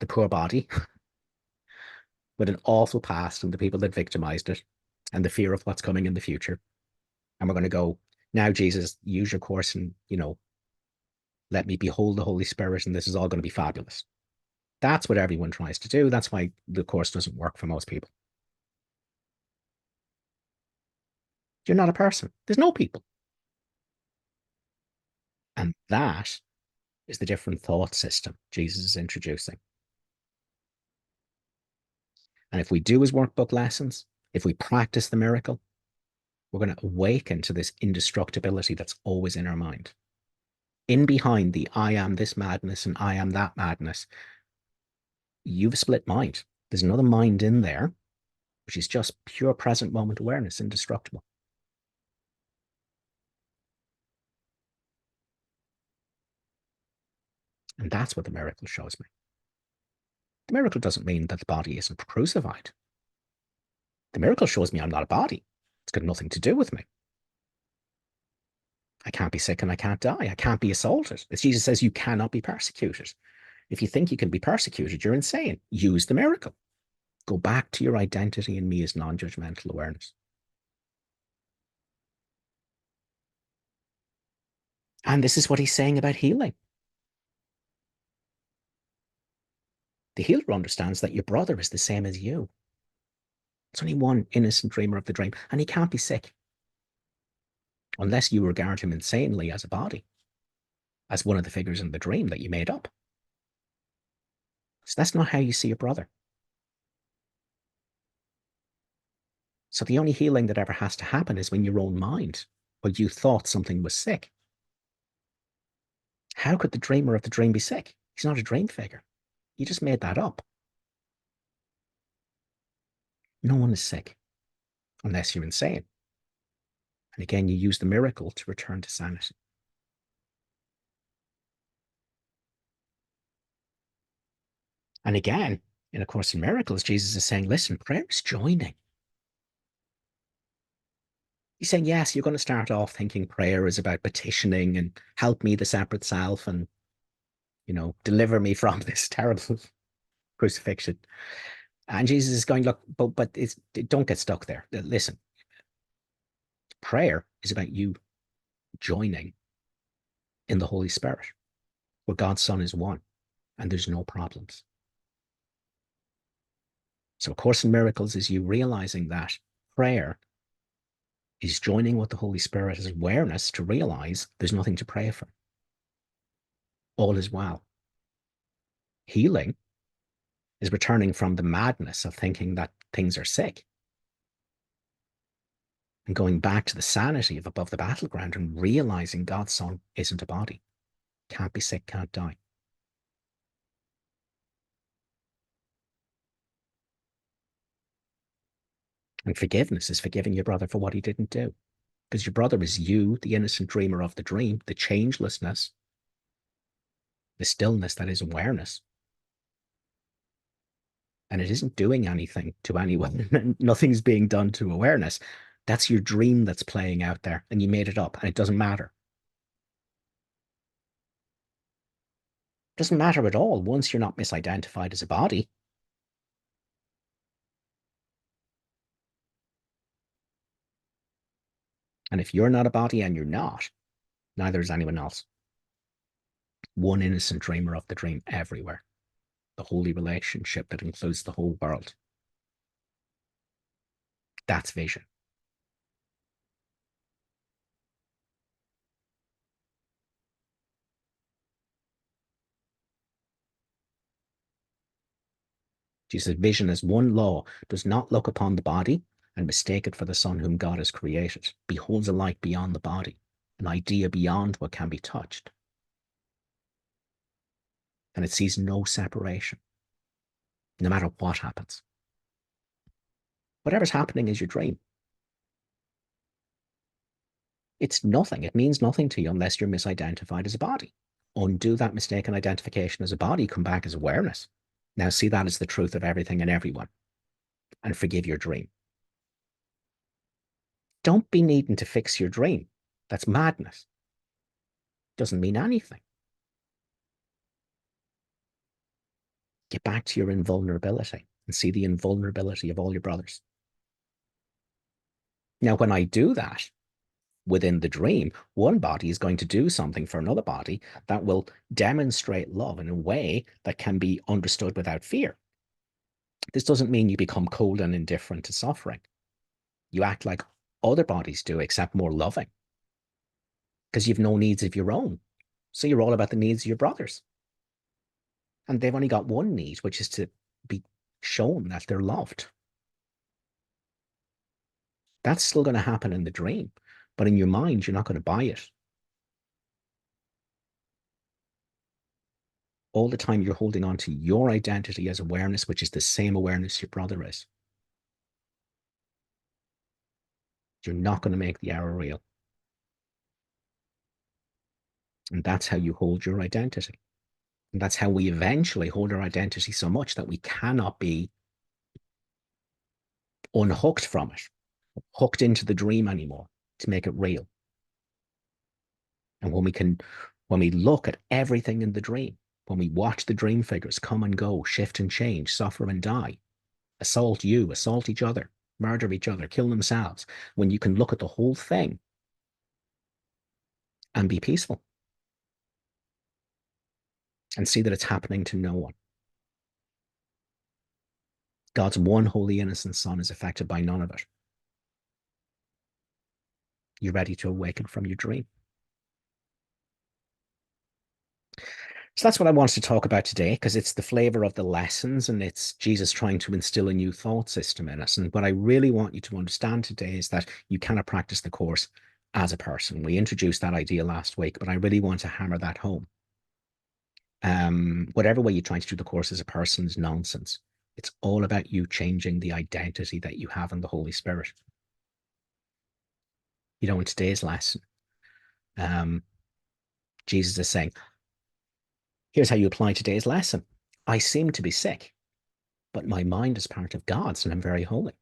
poor body with an awful past and the people that victimized it and the fear of what's coming in the future. And we're going to go, now, Jesus, use your course and, let me behold the Holy Spirit and this is all going to be fabulous. That's what everyone tries to do. That's why the course doesn't work for most people. You're not a person. There's no people. And that is the different thought system Jesus is introducing. And if we do his workbook lessons, if we practice the miracle, we're going to awaken to this indestructibility that's always in our mind. In behind the I am this madness and I am that madness, you've a split mind. There's another mind in there, which is just pure present moment awareness, indestructible. And that's what the miracle shows me. The miracle doesn't mean that the body isn't crucified. The miracle shows me I'm not a body. It's got nothing to do with me. I can't be sick and I can't die. I can't be assaulted. As Jesus says, you cannot be persecuted. If you think you can be persecuted, you're insane. Use the miracle. Go back to your identity in me as non-judgmental awareness. And this is what he's saying about healing. The healer understands that your brother is the same as you. It's only one innocent dreamer of the dream, and he can't be sick unless you regard him insanely as a body, as one of the figures in the dream that you made up. So that's not how you see your brother. So the only healing that ever has to happen is when your own mind, or you thought something was sick. How could the dreamer of the dream be sick? He's not a dream figure. You just made that up. No one is sick unless you're insane. And again, you use the miracle to return to sanity. And again, in A Course in Miracles, Jesus is saying, listen, prayer is joining. He's saying, yes, you're going to start off thinking prayer is about petitioning and help me, the separate self, and, deliver me from this terrible crucifixion. And Jesus is going, look, but don't get stuck there. Listen, prayer is about you joining in the Holy Spirit, where God's Son is one, and there's no problems. So A Course in Miracles is you realizing that prayer is joining with the Holy Spirit's awareness to realize there's nothing to pray for. All is well. Healing is returning from the madness of thinking that things are sick and going back to the sanity of above the battleground and realizing God's Son isn't a body, can't be sick, can't die. And forgiveness is forgiving your brother for what he didn't do. Because your brother is you, the innocent dreamer of the dream, the changelessness, the stillness that is awareness. And it isn't doing anything to anyone. Nothing's being done to awareness. That's your dream that's playing out there, and you made it up, and it doesn't matter. It doesn't matter at all once you're not misidentified as a body. And if you're not a body and you're not, neither is anyone else. One innocent dreamer of the dream everywhere. The holy relationship that includes the whole world. That's vision. Jesus' vision as one law does not look upon the body and mistake it for the Son whom God has created, beholds a light beyond the body, an idea beyond what can be touched. And it sees no separation, no matter what happens. Whatever's happening is your dream. It's nothing. It means nothing to you unless you're misidentified as a body. Undo that mistaken identification as a body, come back as awareness. Now see that as the truth of everything and everyone, and forgive your dream. Don't be needing to fix your dream. That's madness. Doesn't mean anything. Get back to your invulnerability and see the invulnerability of all your brothers. Now, when I do that, within the dream, one body is going to do something for another body that will demonstrate love in a way that can be understood without fear. This doesn't mean you become cold and indifferent to suffering. You act like other bodies do, except more loving, because you've no needs of your own. So you're all about the needs of your brothers. And they've only got one need, which is to be shown that they're loved. That's still going to happen in the dream, but in your mind, you're not going to buy it. All the time you're holding on to your identity as awareness, which is the same awareness your brother is. You're not going to make the error real. And that's how you hold your identity. And that's how we eventually hold our identity so much that we cannot be unhooked from it, hooked into the dream anymore to make it real. And when we look at everything in the dream, when we watch the dream figures come and go, shift and change, suffer and die, assault you, assault each other, murder each other, kill themselves, when you can look at the whole thing and be peaceful and see that it's happening to no one. God's one holy innocent Son is affected by none of it. You're ready to awaken from your dream. So that's what I wanted to talk about today, because it's the flavor of the lessons and it's Jesus trying to instill a new thought system in us. And what I really want you to understand today is that you cannot practice the course as a person. We introduced that idea last week, but I really want to hammer that home. Whatever way you try to do the course as a person is nonsense. It's all about you changing the identity that you have in the Holy Spirit. In today's lesson, Jesus is saying, here's how you apply today's lesson. I seem to be sick, but my mind is part of God's and I'm very holy.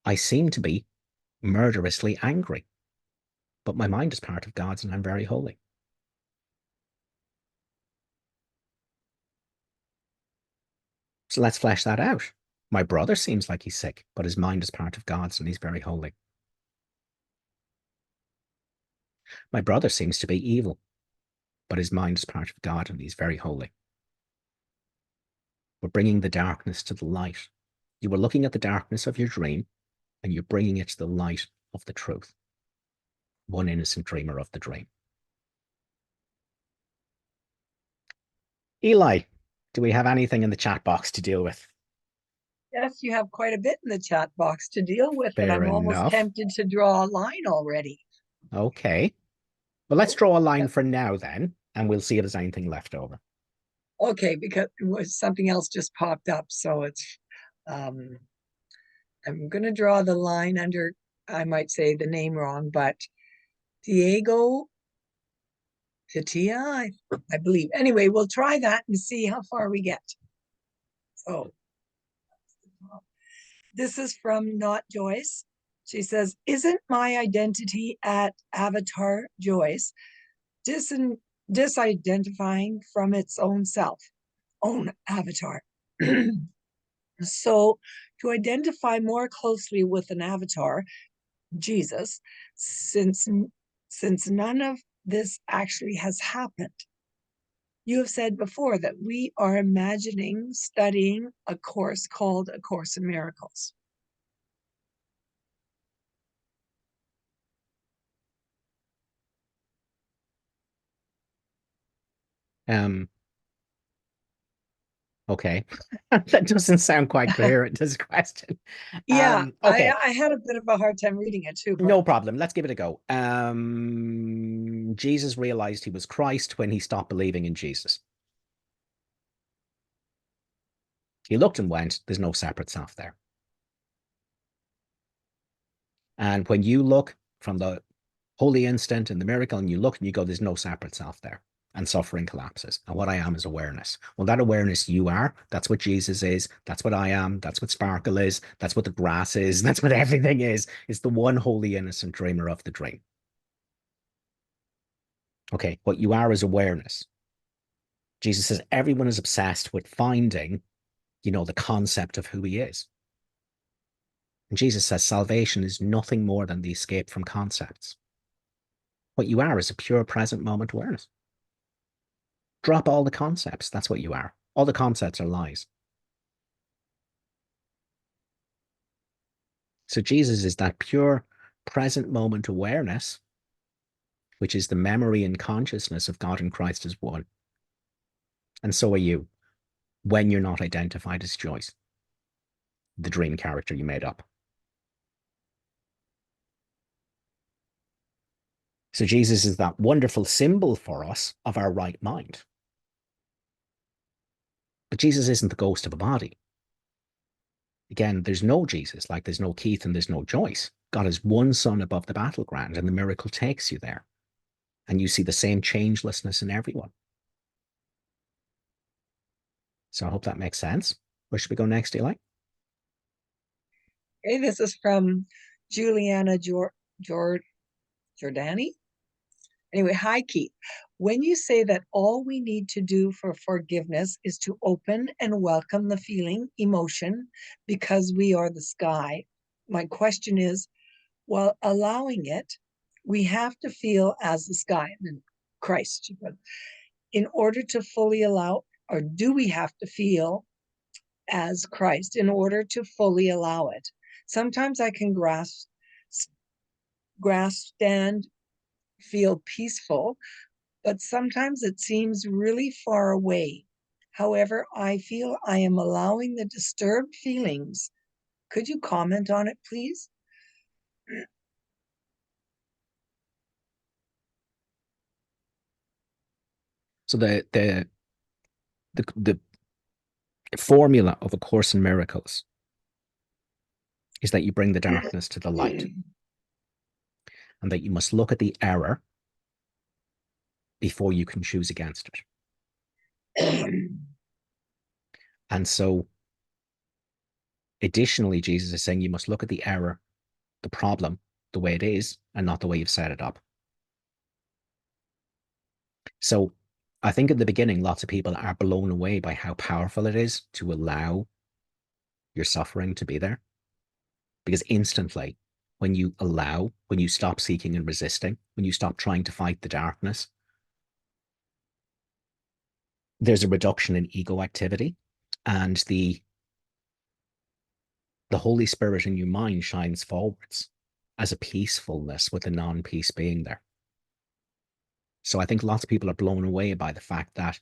I seem to be murderously angry, but my mind is part of God's and I'm very holy. So let's flesh that out. My brother seems like he's sick, but his mind is part of God's and he's very holy. My brother seems to be evil, but his mind is part of God and he's very holy. We're bringing the darkness to the light. You were looking at the darkness of your dream and you're bringing it to the light of the truth. One innocent dreamer of the dream. Eli, do we have anything in the chat box to deal with? Yes, you have quite a bit in the chat box to deal with, and Fair I'm almost enough. tempted to draw a line already. Okay. Well, let's draw a line for now then, and we'll see if there's anything left over. Okay, because it was something else just popped up, so it's I'm going to draw the line under, I might say the name wrong, but Diego Pitia, I believe. Anyway, we'll try that and see how far we get. So this is from Not Joyce. She says, isn't my identity at Avatar Joyce disidentifying from its own self, own avatar? So to identify more closely with an avatar, Jesus, since none of this actually has happened. You have said before that we are imagining studying a course called A Course in Miracles. Okay. That doesn't sound quite clear. It does a question. Yeah, Okay. I had a bit of a hard time reading it too. No problem. Let's give it a go. Jesus realized he was Christ when he stopped believing in Jesus. He looked and went, there's no separate self there. And when you look from the holy instant and the miracle and you look and you go, there's no separate self there. And suffering collapses. And what I am is awareness. Well, that awareness you are, that's what Jesus is. That's what I am. That's what sparkle is. That's what the grass is. That's what everything is. It's the one holy innocent dreamer of the dream. Okay, what you are is awareness. Jesus says everyone is obsessed with finding, the concept of who he is. And Jesus says salvation is nothing more than the escape from concepts. What you are is a pure present moment awareness. Drop all the concepts. That's what you are. All the concepts are lies. So Jesus is that pure present moment awareness, which is the memory and consciousness of God and Christ as one. And so are you, when you're not identified as Joyce, the dream character you made up. So Jesus is that wonderful symbol for us of our right mind. But Jesus isn't the ghost of a body. Again, there's no Jesus, like there's no Keith and there's no Joyce. God is one sun above the battleground, and the miracle takes you there. And you see the same changelessness in everyone. So I hope that makes sense. Where should we go next, Eli? Okay, this is from Juliana Giordani. Anyway, hi, Keith. When you say that all we need to do for forgiveness is to open and welcome the feeling, emotion, because we are the sky, my question is, while allowing it, we have to feel as the sky, and Christ, in order to fully allow, or do we have to feel as Christ in order to fully allow it? Sometimes I can grasp, stand, feel peaceful, but sometimes it seems really far away. However, I feel I am allowing the disturbed feelings. Could you comment on it, please? So the formula of A Course in Miracles is that you bring the darkness to the light, and that you must look at the error before you can choose against it. And so, additionally, Jesus is saying you must look at the error, the problem, the way it is, and not the way you've set it up. So, I think in the beginning, lots of people are blown away by how powerful it is to allow your suffering to be there. Because instantly, when you allow, when you stop seeking and resisting, when you stop trying to fight the darkness, there's a reduction in ego activity, and the Holy Spirit in your mind shines forwards as a peacefulness with a non-peace being there. So I think lots of people are blown away by the fact that,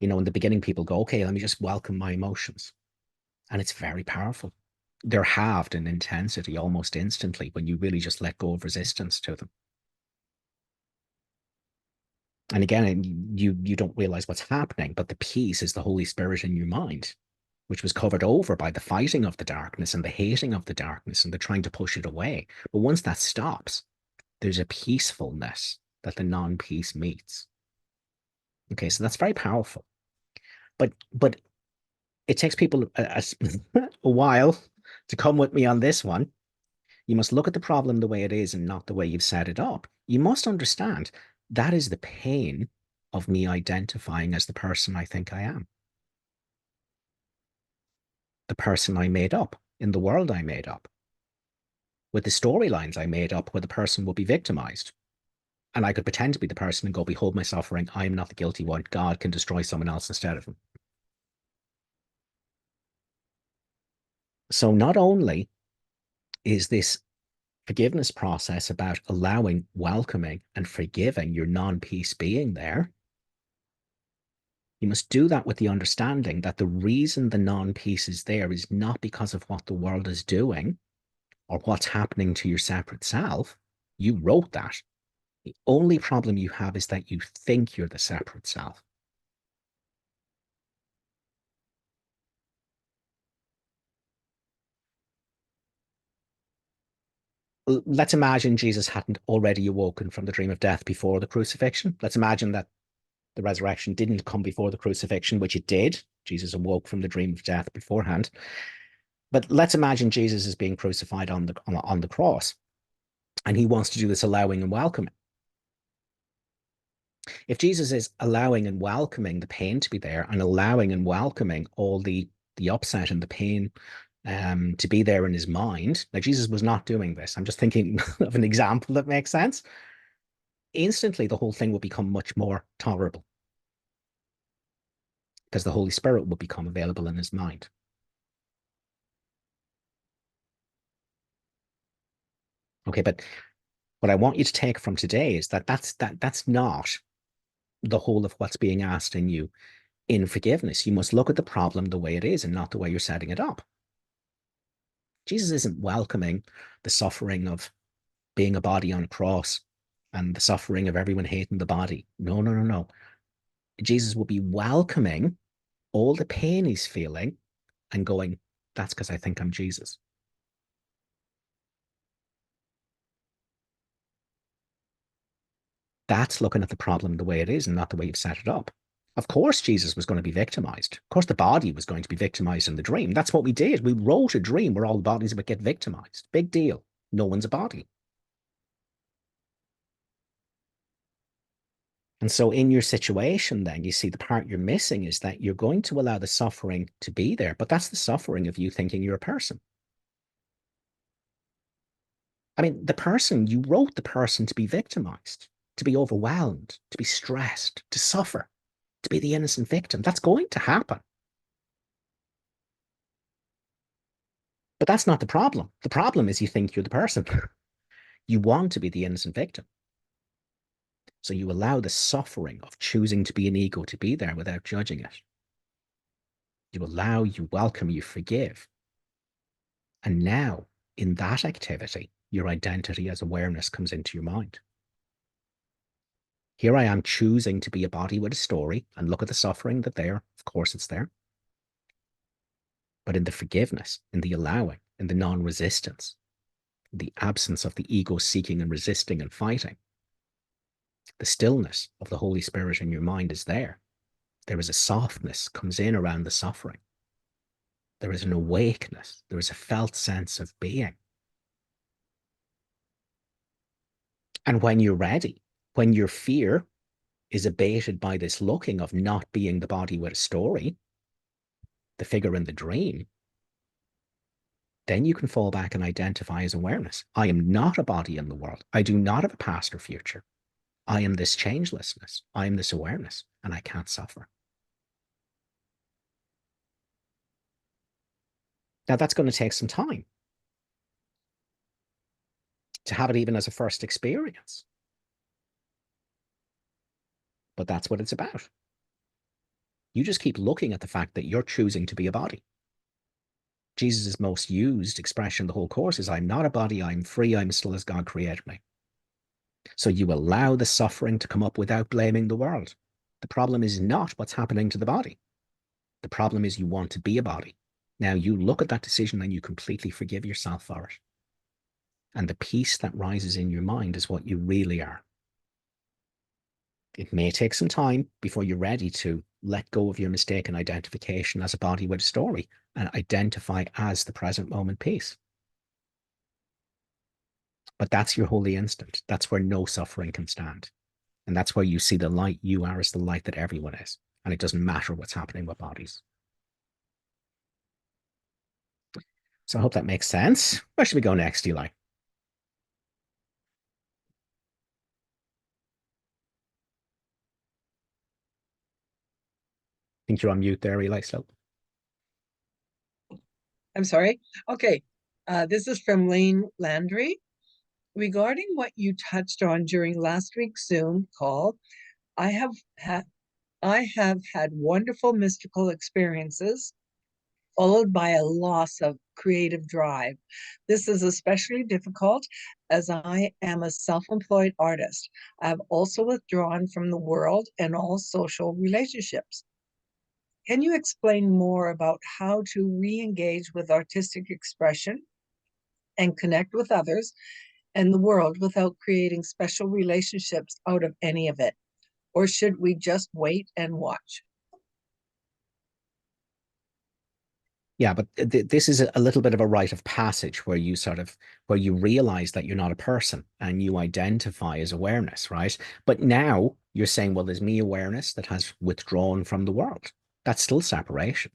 in the beginning, people go, okay, let me just welcome my emotions. And it's very powerful. They're halved in intensity almost instantly when you really just let go of resistance to them. And again, you don't realize what's happening, but the peace is the Holy Spirit in your mind, which was covered over by the fighting of the darkness and the hating of the darkness and the trying to push it away. But once that stops, there's a peacefulness that the non-peace meets. Okay, so that's very powerful. But it takes people a while to come with me on this one. You must look at the problem the way it is and not the way you've set it up. You must understand that is the pain of me identifying as the person I think I am. The person I made up in the world I made up. With the storylines I made up where the person will be victimized. And I could pretend to be the person and go, behold my suffering, I am not the guilty one. God can destroy someone else instead of him. So not only is this forgiveness process about allowing, welcoming, and forgiving your non-peace being there, you must do that with the understanding that the reason the non-peace is there is not because of what the world is doing or what's happening to your separate self. You wrote that. The only problem you have is that you think you're the separate self. Let's imagine Jesus hadn't already awoken from the dream of death before the crucifixion. Let's imagine that the resurrection didn't come before the crucifixion, which it did. Jesus awoke from the dream of death beforehand. But let's imagine Jesus is being crucified on the cross, and he wants to do this allowing and welcoming. If Jesus is allowing and welcoming the pain to be there and allowing and welcoming all the upset and the pain to be there in his mind, now Jesus was not doing this. I'm just thinking of an example that makes sense. Instantly, the whole thing will become much more tolerable because the Holy Spirit will become available in his mind. Okay, but what I want you to take from today is that that's not the whole of what's being asked in you in forgiveness. You must look at the problem the way it is and not the way you're setting it up. Jesus isn't welcoming the suffering of being a body on a cross and the suffering of everyone hating the body. No, no, no, no. Jesus will be welcoming all the pain he's feeling and going, that's because I think I'm Jesus. That's looking at the problem the way it is and not the way you've set it up. Of course, Jesus was going to be victimized. Of course, the body was going to be victimized in the dream. That's what we did. We wrote a dream where all the bodies would get victimized. Big deal. No one's a body. And so in your situation, then, you see the part you're missing is that you're going to allow the suffering to be there, but that's the suffering of you thinking you're a person. I mean, you wrote the person to be victimized, to be overwhelmed, to be stressed, to suffer, to be the innocent victim. That's going to happen. But that's not the problem. The problem is you think you're the person. You want to be the innocent victim. So you allow the suffering of choosing to be an ego to be there without judging it. You allow, you welcome, you forgive. And now, in that activity, your identity as awareness comes into your mind. Here I am choosing to be a body with a story and look at the suffering that's there. Of course it's there. But in the forgiveness, in the allowing, in the non-resistance, the absence of the ego seeking and resisting and fighting, the stillness of the Holy Spirit in your mind is there. There is a softness comes in around the suffering. There is an awakeness. There is a felt sense of being. And when you're ready, when your fear is abated by this looking of not being the body with a story, the figure in the dream, then you can fall back and identify as awareness. I am not a body in the world. I do not have a past or future. I am this changelessness. I am this awareness, and I can't suffer. Now, that's going to take some time to have it even as a first experience. But that's what it's about. You just keep looking at the fact that you're choosing to be a body. Jesus' most used expression, the whole course, is I'm not a body, I'm free, I'm still as God created me. So you allow the suffering to come up without blaming the world. The problem is not what's happening to the body. The problem is you want to be a body. Now you look at that decision and you completely forgive yourself for it. And the peace that rises in your mind is what you really are. It may take some time before you're ready to let go of your mistaken identification as a body with a story and identify as the present moment peace. But that's your holy instant. That's where no suffering can stand. And that's where you see the light you are as the light that everyone is. And it doesn't matter what's happening with bodies. So I hope that makes sense. Where should we go next, Eli? Think you're on mute there, Eli, still? I'm sorry. Okay. This is from Lane Landry. Regarding what you touched on during last week's Zoom call, I have had wonderful mystical experiences followed by a loss of creative drive. This is especially difficult as I am a self-employed artist. I've also withdrawn from the world and all social relationships. Can you explain more about how to re-engage with artistic expression and connect with others and the world without creating special relationships out of any of it? Or should we just wait and watch? Yeah, but this is a little bit of a rite of passage where you realize that you're not a person and you identify as awareness, right? But now you're saying, well, there's me awareness that has withdrawn from the world. That's still separation.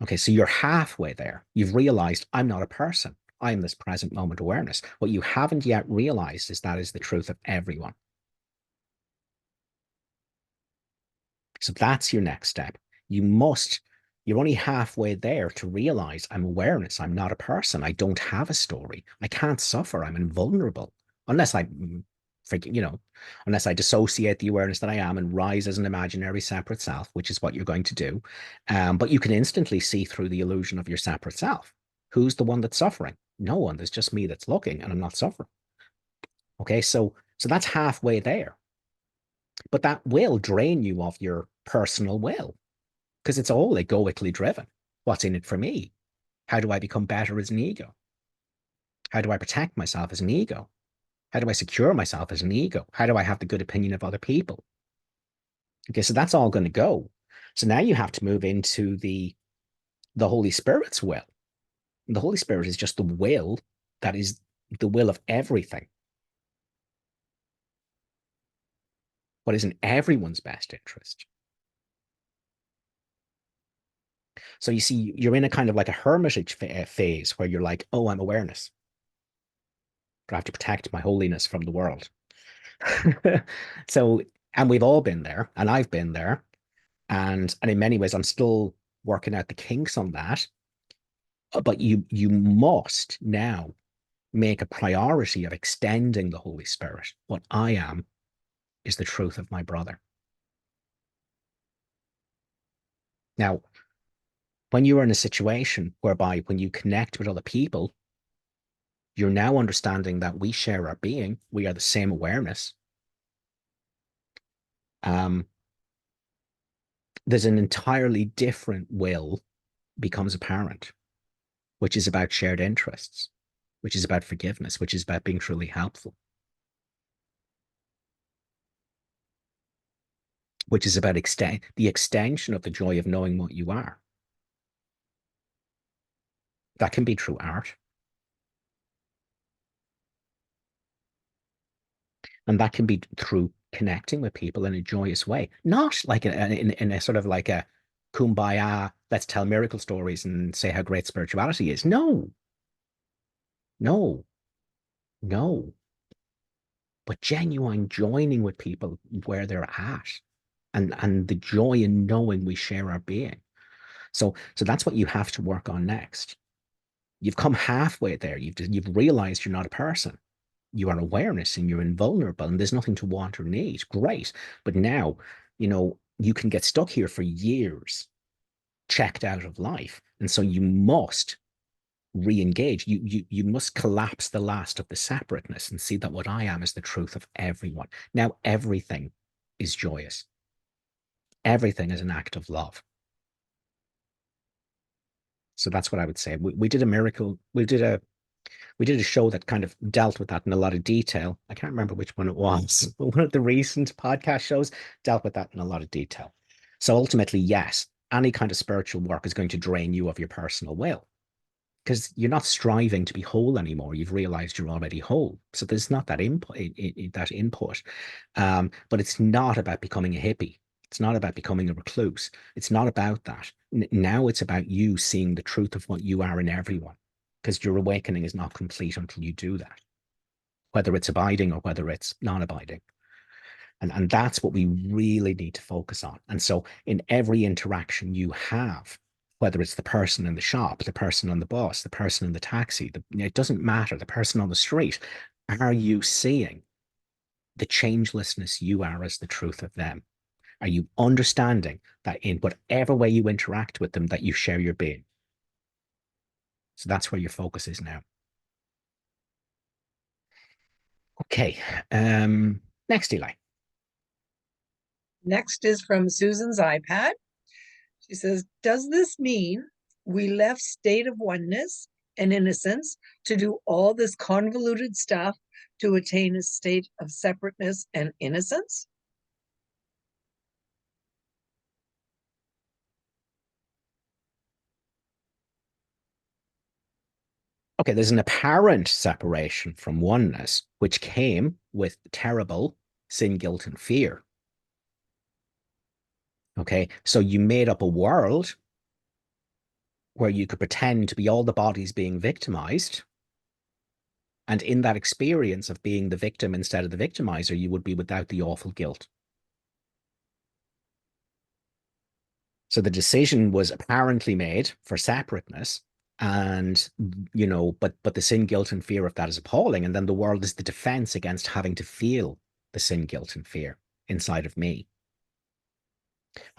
Okay, so you're halfway there. You've realized I'm not a person. I am this present moment awareness. What you haven't yet realized is that is the truth of everyone. So that's your next step. You're only halfway there to realize I'm awareness. I'm not a person. I don't have a story. I can't suffer. I'm invulnerable unless unless I dissociate the awareness that I am and rise as an imaginary separate self, which is what you're going to do. But you can instantly see through the illusion of your separate self. Who's the one that's suffering? No one. There's just me that's looking and I'm not suffering. Okay, so that's halfway there. But that will drain you of your personal will because it's all egoically driven. What's in it for me? How do I become better as an ego? How do I protect myself as an ego? How do I secure myself as an ego? How do I have the good opinion of other people? Okay, so that's all going to go. So now you have to move into the Holy Spirit's will. And the Holy Spirit is just the will that is the will of everything. What is in everyone's best interest. So you see, you're in a kind of like a hermitage phase where you're like, oh, I'm awareness. But I have to protect my holiness from the world. So, and we've all been there, and I've been there. And in many ways, I'm still working out the kinks on that. But you must now make a priority of extending the Holy Spirit. What I am is the truth of my brother. Now, when you are in a situation whereby when you connect with other people, you're now understanding that we share our being, we are the same awareness. There's an entirely different will becomes apparent, which is about shared interests, which is about forgiveness, which is about being truly helpful, which is about the extension of the joy of knowing what you are. That can be through art. And that can be through connecting with people in a joyous way, not like in a sort of like a kumbaya, let's tell miracle stories and say how great spirituality is. No, no, no. But genuine joining with people where they're at, and the joy in knowing we share our being. So that's what you have to work on next. You've come halfway there. You've realized you're not a person. You are awareness and you're invulnerable and there's nothing to want or need. Great. But now, you can get stuck here for years, checked out of life. And so you must re-engage. You must collapse the last of the separateness and see that what I am is the truth of everyone. Now everything is joyous. Everything is an act of love. So that's what I would say. We did a miracle. We did a show that kind of dealt with that in a lot of detail. I can't remember which one it was, but one of the recent podcast shows dealt with that in a lot of detail. So ultimately, yes, any kind of spiritual work is going to drain you of your personal will because you're not striving to be whole anymore. You've realized you're already whole. So there's not that input. But it's not about becoming a hippie. It's not about becoming a recluse. It's not about that. Now it's about you seeing the truth of what you are in everyone, because your awakening is not complete until you do that, whether it's abiding or whether it's non-abiding. And that's what we really need to focus on. And so in every interaction you have, whether it's the person in the shop, the person on the bus, the person in the taxi, it doesn't matter, the person on the street, are you seeing the changelessness you are as the truth of them? Are you understanding that in whatever way you interact with them, that you share your being? So that's where your focus is now. Okay. Next, Eli. Next is from Susan's iPad. She says, does this mean we left state of oneness and innocence to do all this convoluted stuff to attain a state of separateness and innocence? Okay, there's an apparent separation from oneness, which came with terrible sin, guilt, and fear. Okay, so you made up a world where you could pretend to be all the bodies being victimized. And in that experience of being the victim instead of the victimizer, you would be without the awful guilt. So the decision was apparently made for separateness, and but the sin, guilt, and fear of that is appalling. And then the world is the defense against having to feel the sin, guilt, and fear inside of me.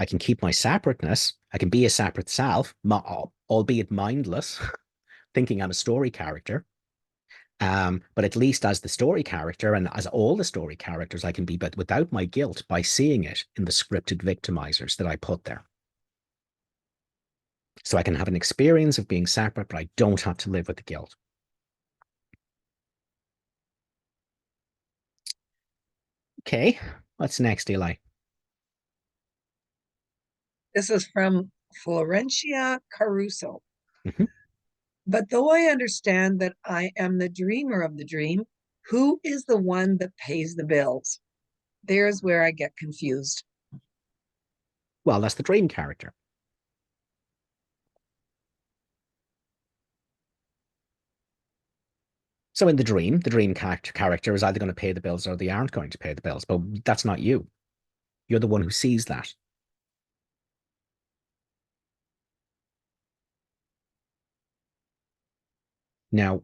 I can keep my separateness. I can be a separate self, albeit mindless, thinking I'm a story character. But at least as the story character and as all the story characters, I can be, but without my guilt, by seeing it in the scripted victimizers that I put there. So I can have an experience of being separate, but I don't have to live with the guilt. Okay, what's next, Eli? This is from Florencia Caruso. Mm-hmm. But though I understand that I am the dreamer of the dream, who is the one that pays the bills? There's where I get confused. Well, that's the dream character. So in the dream character is either going to pay the bills or they aren't going to pay the bills, but that's not you. You're the one who sees that. Now,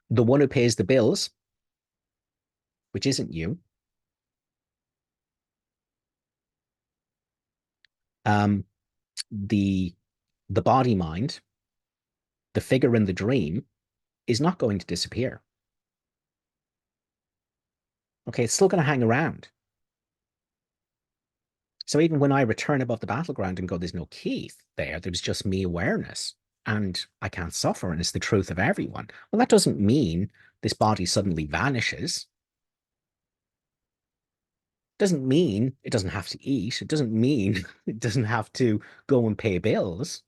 the one who pays the bills, which isn't you, the body mind, the figure in the dream, is not going to disappear. Okay, it's still going to hang around. So even when I return above the battleground and go, there's no Keith there was just me awareness, and I can't suffer, and it's the truth of everyone. Well, that doesn't mean this body suddenly vanishes. Doesn't mean it doesn't have to eat. It doesn't mean it doesn't have to go and pay bills.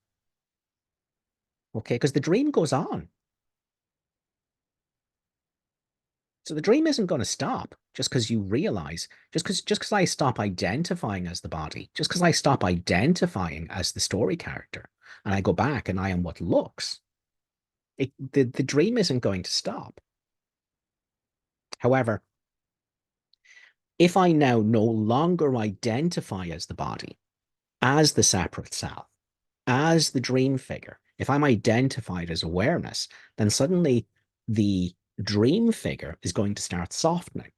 Okay, because the dream goes on. So the dream isn't going to stop just because you realize, just because I stop identifying as the body, just because I stop identifying as the story character, and I go back and I am what looks. The dream isn't going to stop. However, if I now no longer identify as the body, as the separate self, as the dream figure, if I'm identified as awareness, then suddenly the dream figure is going to start softening.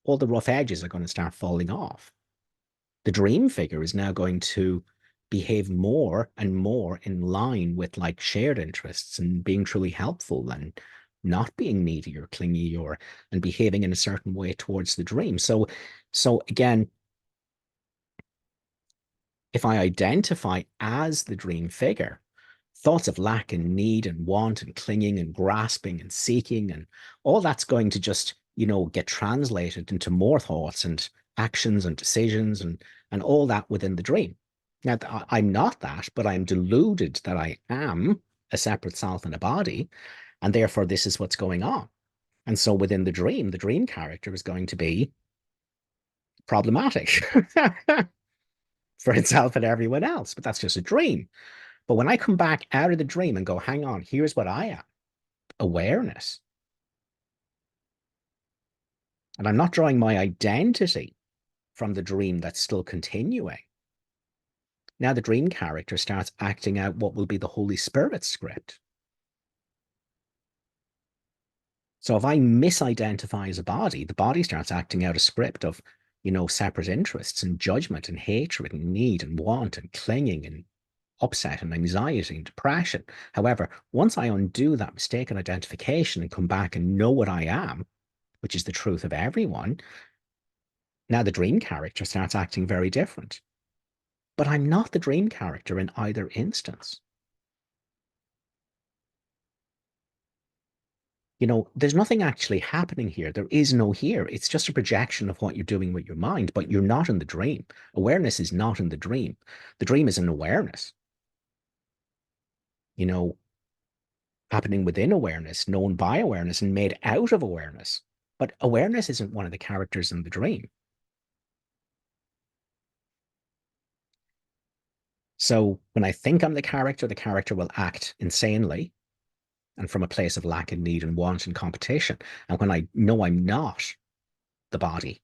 All the rough edges are going to start falling off. The dream figure is now going to behave more and more in line with like shared interests and being truly helpful and not being needy or clingy or and behaving in a certain way towards the dream. So again, if I identify as the dream figure, thoughts of lack and need and want and clinging and grasping and seeking and all that's going to just, get translated into more thoughts and actions and decisions and all that within the dream. Now, I'm not that, but I'm deluded that I am a separate self in a body, and therefore this is what's going on. And so within the dream character is going to be problematic for itself and everyone else, but that's just a dream. But when I come back out of the dream and go, hang on, here's what I am, awareness. And I'm not drawing my identity from the dream that's still continuing. Now the dream character starts acting out what will be the Holy Spirit script. So if I misidentify as a body, the body starts acting out a script of, separate interests and judgment and hatred and need and want and clinging and upset and anxiety and depression. However, once I undo that mistaken identification and come back and know what I am, which is the truth of everyone, now the dream character starts acting very different. But I'm not the dream character in either instance. There's nothing actually happening here. There is no here. It's just a projection of what you're doing with your mind, but you're not in the dream. Awareness is not in the dream. The dream is an awareness. Happening within awareness, known by awareness, and made out of awareness. But awareness isn't one of the characters in the dream. So when I think I'm the character will act insanely and from a place of lack and need and want and competition. And when I know I'm not the body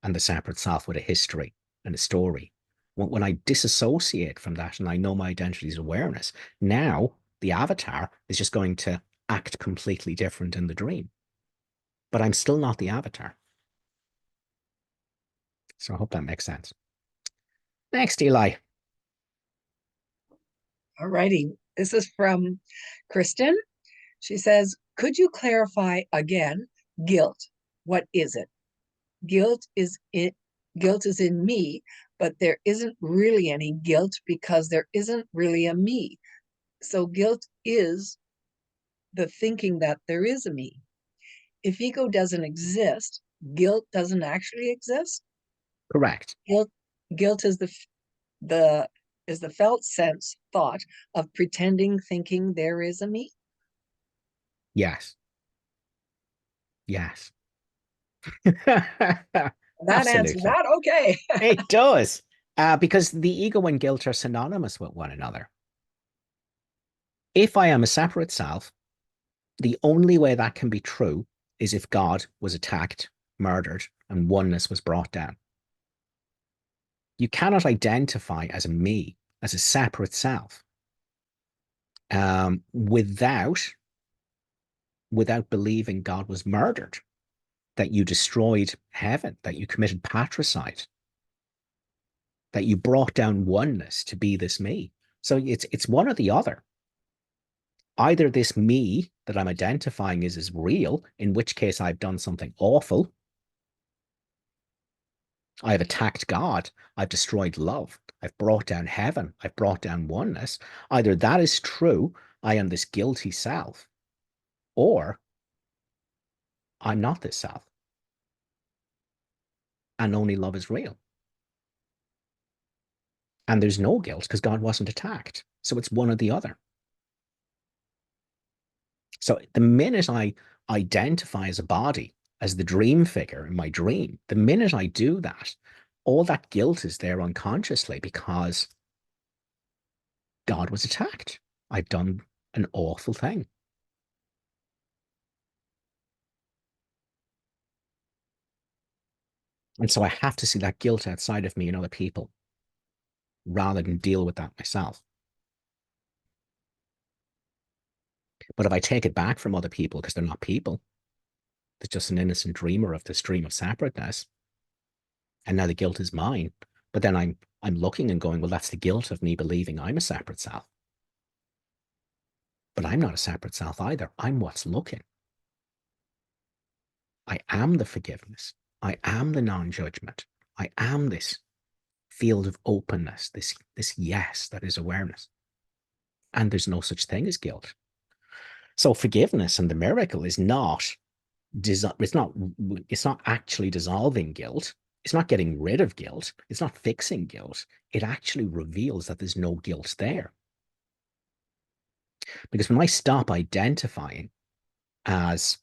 and the separate self with a history and a story, when I disassociate from that and I know my identity is awareness, now the avatar is just going to act completely different in the dream. But I'm still not the avatar. So I hope that makes sense. Next, Eli. All righty. This is from Kristen. She says, could you clarify again, guilt? What is it? Guilt is in me, but there isn't really any guilt because there isn't really a me. So guilt is the thinking that there is a me. If ego doesn't exist, guilt doesn't actually exist. Correct. Guilt is the felt sense thought of pretending, thinking there is a me. Yes. Yes. That answers that. Okay. It does. Because the ego and guilt are synonymous with one another. If I am a separate self, the only way that can be true is if God was attacked, murdered, and oneness was brought down. You cannot identify as a me, as a separate self, without believing God was murdered, that you destroyed heaven, that you committed patricide, that you brought down oneness to be this me. So it's one or the other. Either this me that I'm identifying is real, in which case I've done something awful. I've attacked God. I've destroyed love. I've brought down heaven. I've brought down oneness. Either that is true, I am this guilty self, or I'm not this self. And only love is real. And there's no guilt because God wasn't attacked. So it's one or the other. So the minute I identify as a body, as the dream figure in my dream, the minute I do that, all that guilt is there unconsciously because God was attacked. I've done an awful thing. And so I have to see that guilt outside of me and other people rather than deal with that myself. But if I take it back from other people because they're not people, they're just an innocent dreamer of this dream of separateness, and now the guilt is mine, but then I'm looking and going, well, that's the guilt of me believing I'm a separate self. But I'm not a separate self either. I'm what's looking. I am the forgiveness. I am the non-judgment. I am this field of openness, this yes that is awareness. And there's no such thing as guilt. So forgiveness and the miracle is not it's not actually dissolving guilt. It's not getting rid of guilt. It's not fixing guilt. It actually reveals that there's no guilt there. Because when I stop identifying as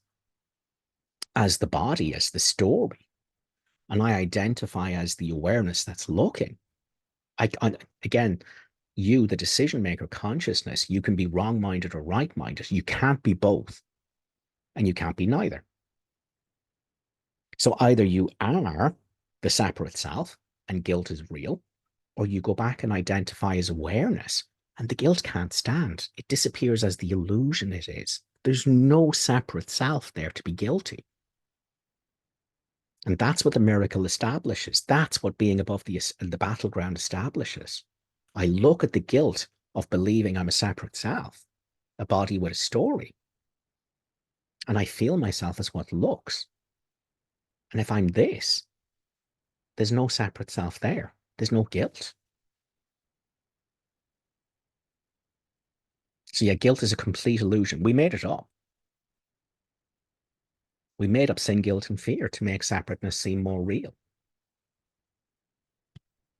the body, as the story, and I identify as the awareness that's looking, again, you, the decision maker consciousness, you can be wrong-minded or right-minded. You can't be both, and you can't be neither. So either you are the separate self and guilt is real, or you go back and identify as awareness and the guilt can't stand. It disappears as the illusion it is. There's no separate self there to be guilty. And that's what the miracle establishes. That's what being above the battleground establishes. I look at the guilt of believing I'm a separate self, a body with a story, and I feel myself as what looks. And if I'm this, there's no separate self there. There's no guilt. So yeah, guilt is a complete illusion. We made it up. We made up sin, guilt, and fear to make separateness seem more real.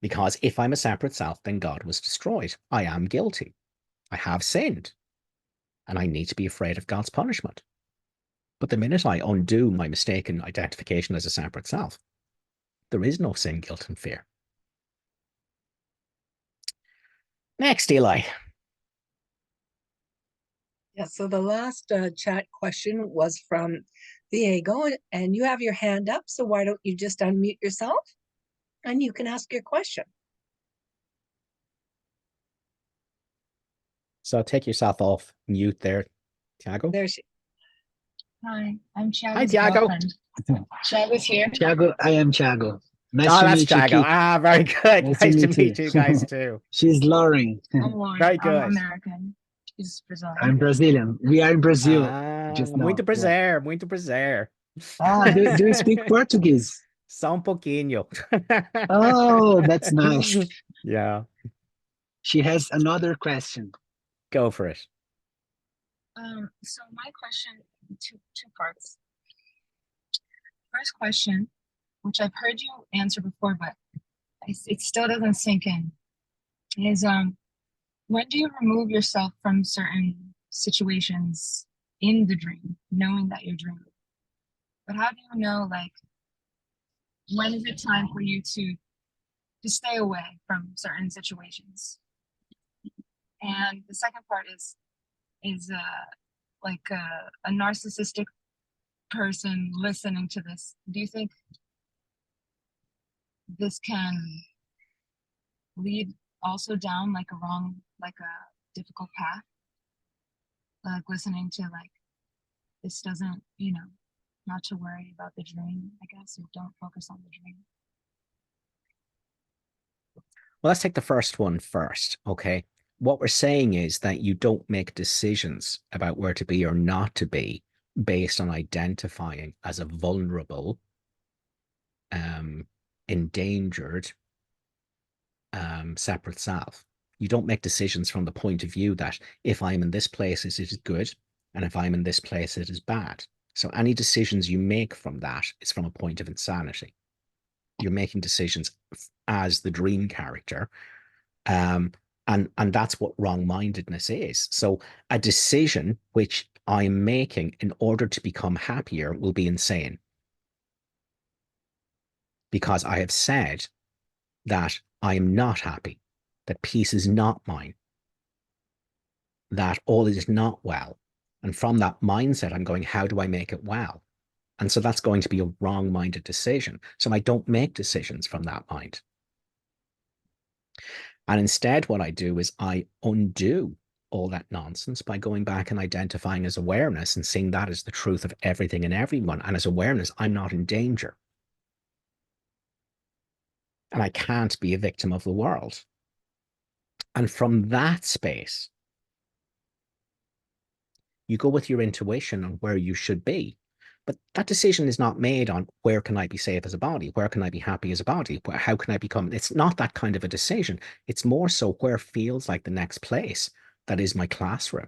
Because if I'm a separate self, then God was destroyed. I am guilty. I have sinned. And I need to be afraid of God's punishment. But the minute I undo my mistaken identification as a separate self, there is no sin, guilt, and fear. Next, Eli. Yeah, so the last chat question was from Diego, and you have your hand up, so why don't you just unmute yourself and you can ask your question. So take yourself off mute there, Tiago. There she. Hi, I'm Thiago's Hi, Tiago. girlfriend. Thiago's here. Thiago, I am Thiago. Nice to that's meet you, Tiago. Keith. Very good. Nice Nice to to meet meet you. you guys too. She's Lauren. I'm Lauren. Very good. I'm American. She's Brazilian. I'm Brazilian. We are in Brazil. Just now. Muito prazer, muito prazer. Do you speak Portuguese? Só pouquinho. Oh, that's nice. Yeah. She has another question. Go for it. So my question, two parts. First question, which I've heard you answer before, but it still doesn't sink in, is when do you remove yourself from certain situations in the dream, knowing that you're dreaming? But how do you know, like, when is it time for you to stay away from certain situations? And the second part is like a narcissistic person listening to this. Do you think this can lead also down like a difficult path? Like listening to like, this doesn't, not to worry about the dream, I guess, or don't focus on the dream. Well, let's take the first one first, okay? What we're saying is that you don't make decisions about where to be or not to be based on identifying as a vulnerable, endangered, separate self. You don't make decisions from the point of view that if I'm in this place, it is good, and if I'm in this place, it is bad. So any decisions you make from that is from a point of insanity. You're making decisions as the dream character, and that's what wrong-mindedness is. So a decision which I'm making in order to become happier will be insane. Because I have said that I am not happy, that peace is not mine, that all is not well. And from that mindset, I'm going, how do I make it well? And so that's going to be a wrong-minded decision. So I don't make decisions from that mind. And instead, what I do is I undo all that nonsense by going back and identifying as awareness and seeing that as the truth of everything and everyone. And as awareness, I'm not in danger. And I can't be a victim of the world. And from that space, you go with your intuition on where you should be. But that decision is not made on where can I be safe as a body? Where can I be happy as a body? How can I become? It's not that kind of a decision. It's more so where feels like the next place that is my classroom.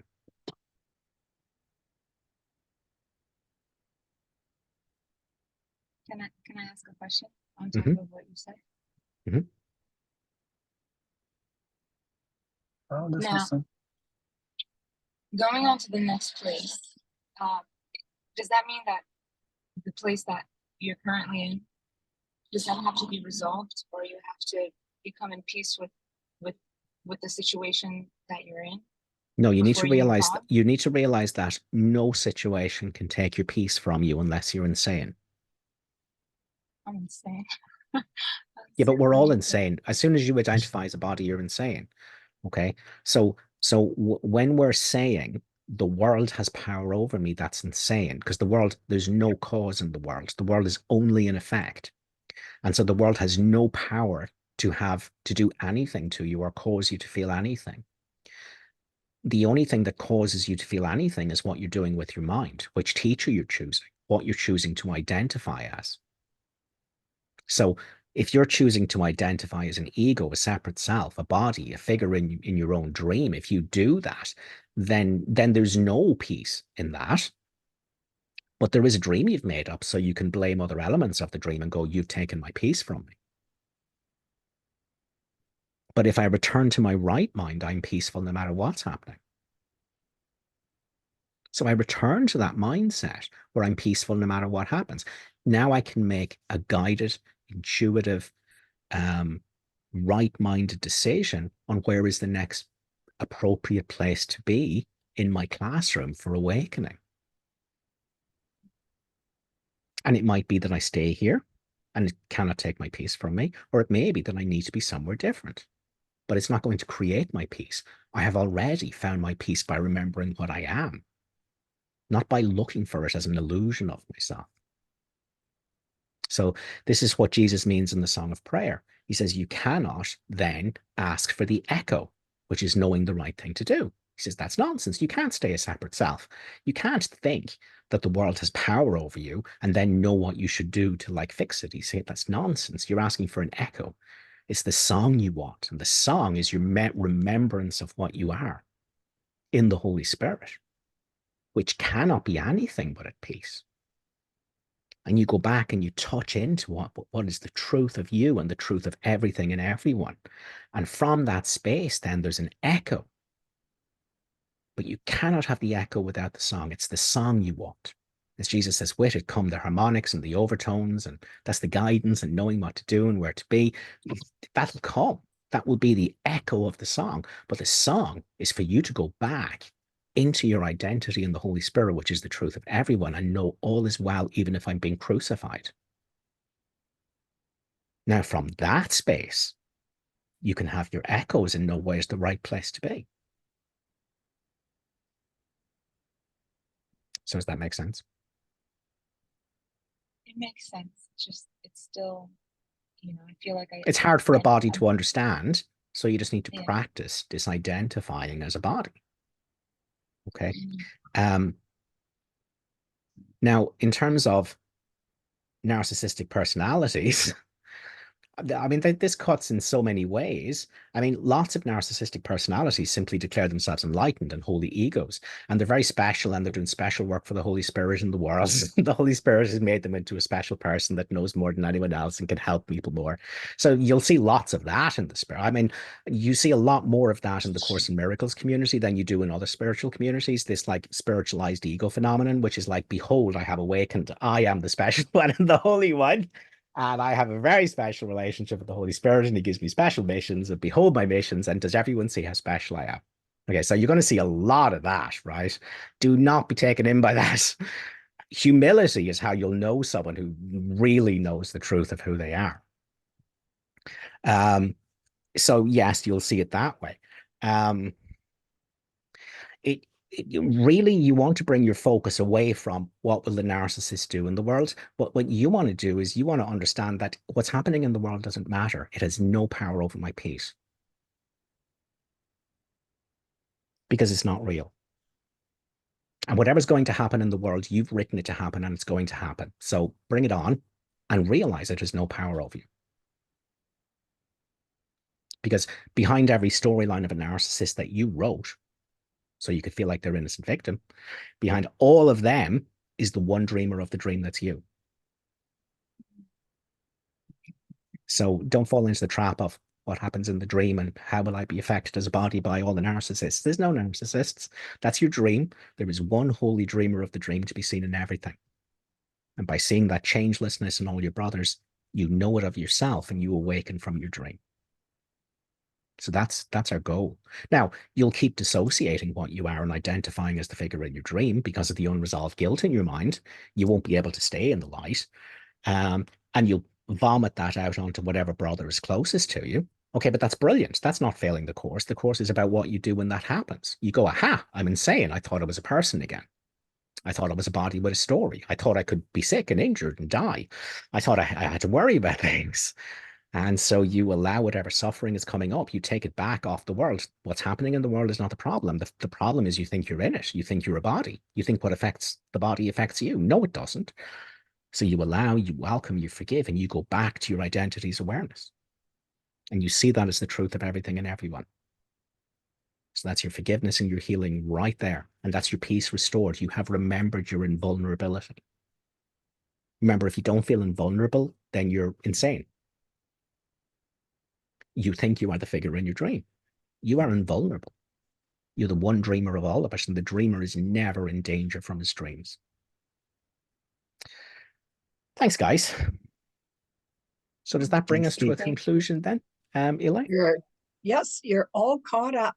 Can I ask a question on top of what you said? Oh, that's Now, awesome. going on to the next place, does that mean that the place that you're currently in, does that have to be resolved, or you have to become in peace with the situation that you're in? No, you need to Before you move realize on? that you need to realize that no situation can take your peace from you unless you're insane. I'm insane. Yeah, but we're all insane. As soon as you identify as a body, you're insane. Okay. So when we're saying the world has power over me, that's insane, because the world, there's no cause in the world. The world is only an effect. And so the world has no power to do anything to you or cause you to feel anything. The only thing that causes you to feel anything is what you're doing with your mind, which teacher you're choosing, what you're choosing to identify as. So if you're choosing to identify as an ego, a separate self, a body, a figure in your own dream, if you do that, then there's no peace in that. But there is a dream you've made up, so you can blame other elements of the dream and go, you've taken my peace from me. But if I return to my right mind, I'm peaceful no matter what's happening. So I return to that mindset where I'm peaceful no matter what happens. Now I can make a guided, intuitive, right-minded decision on where is the next appropriate place to be in my classroom for awakening. And it might be that I stay here and it cannot take my peace from me, or it may be that I need to be somewhere different. But it's not going to create my peace. I have already found my peace by remembering what I am, not by looking for it as an illusion of myself. So this is what Jesus means in the Song of Prayer. He says, you cannot then ask for the echo, which is knowing the right thing to do. He says, that's nonsense. You can't stay a separate self. You can't think that the world has power over you and then know what you should do to like fix it. He said, that's nonsense. You're asking for an echo. It's the song you want. And the song is your remembrance of what you are in the Holy Spirit, which cannot be anything but at peace. And you go back and you touch into what is the truth of you and the truth of everything and everyone. And from that space, then there's an echo. But you cannot have the echo without the song. It's the song you want. As Jesus says, with it come the harmonics and the overtones, and that's the guidance and knowing what to do and where to be. That'll come. That will be the echo of the song. But the song is for you to go back into your identity in the Holy Spirit, which is the truth of everyone, and know all is well, even if I'm being crucified. Now, from that space, you can have your echoes and know where's the right place to be. So does that make sense? It makes sense. It's still, I feel like it's hard for a body to understand. So you just need to practice disidentifying as a body. Okay. Now, in terms of narcissistic personalities, I mean, this cuts in so many ways. I mean, lots of narcissistic personalities simply declare themselves enlightened and holy egos, and they're very special, and they're doing special work for the Holy Spirit in the world. The Holy Spirit has made them into a special person that knows more than anyone else and can help people more. So you'll see lots of that in the spirit. I mean, you see a lot more of that in the Course in Miracles community than you do in other spiritual communities. This like spiritualized ego phenomenon, which is like, behold, I have awakened. I am the special one and the holy one. And I have a very special relationship with the Holy Spirit, and he gives me special missions, and behold my missions, and does everyone see how special I am? Okay, so you're going to see a lot of that, right? Do not be taken in by that. Humility is how you'll know someone who really knows the truth of who they are. So yes, you'll see it that way. It really, you want to bring your focus away from what will the narcissist do in the world. But what you want to do is you want to understand that what's happening in the world doesn't matter. It has no power over my peace because it's not real. And whatever's going to happen in the world, you've written it to happen, and it's going to happen. So bring it on and realize it has no power over you. Because behind every storyline of a narcissist that you wrote, so you could feel like they're innocent victim, behind all of them is the one dreamer of the dream that's you. So don't fall into the trap of what happens in the dream and how will I be affected as a body by all the narcissists. There's no narcissists. That's your dream. There is one holy dreamer of the dream to be seen in everything. And by seeing that changelessness in all your brothers, you know it of yourself and you awaken from your dream. So that's our goal. Now, you'll keep dissociating what you are and identifying as the figure in your dream because of the unresolved guilt in your mind. You won't be able to stay in the light. And you'll vomit that out onto whatever brother is closest to you. Okay, but that's brilliant. That's not failing the course. The course is about what you do when that happens. You go, aha, I'm insane. I thought I was a person again. I thought I was a body with a story. I thought I could be sick and injured and die. I thought I had to worry about things. And so you allow whatever suffering is coming up, you take it back off the world. What's happening in the world is not the problem. The problem is you think you're in it. You think you're a body. You think what affects the body affects you. No, it doesn't. So you allow, you welcome, you forgive, and you go back to your identity's awareness. And you see that as the truth of everything and everyone. So that's your forgiveness and your healing right there. And that's your peace restored. You have remembered your invulnerability. Remember, if you don't feel invulnerable, then you're insane. You think you are the figure in your dream. You are invulnerable. You're the one dreamer of all of us, and the dreamer is never in danger from his dreams. Thanks, guys. So does that bring us to a conclusion then, Eli? Yes, you're all caught up.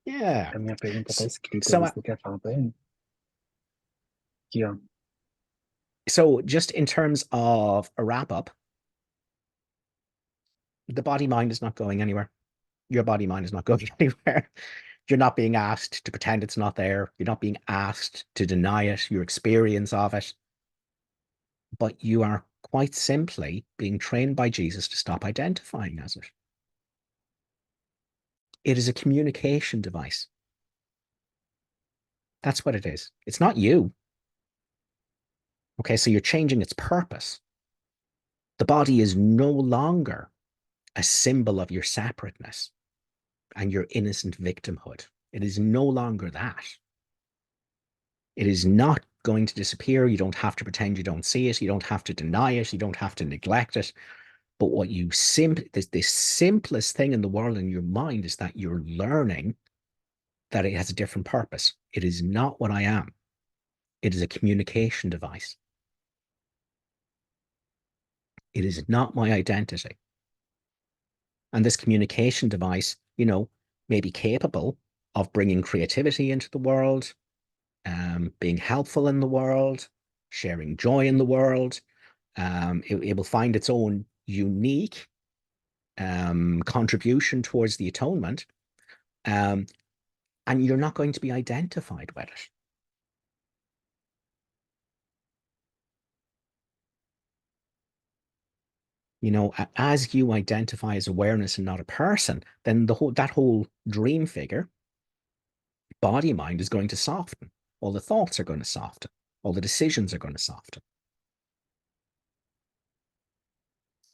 Yeah. A minha pergunta tá escrita, So, você quer falar pra ele? Aqui, ó. So just in terms of a wrap up, the body mind is not going anywhere. Your body mind is not going anywhere. You're not being asked to pretend it's not there. You're not being asked to deny it, your experience of it. But you are quite simply being trained by Jesus to stop identifying as it. It is a communication device. That's what it is. It's not you. Okay, so you're changing its purpose. The body is no longer a symbol of your separateness and your innocent victimhood. It is no longer that. It is not going to disappear. You don't have to pretend you don't see it. You don't have to deny it. You don't have to neglect it. But what you the simplest thing in the world in your mind is that you're learning that it has a different purpose. It is not what I am. It is a communication device. It is not my identity. And this communication device, may be capable of bringing creativity into the world, being helpful in the world, sharing joy in the world. It will find its own unique contribution towards the atonement. And you're not going to be identified with it. As you identify as awareness and not a person, then that whole dream figure, body mind, is going to soften. All the thoughts are going to soften. All the decisions are going to soften.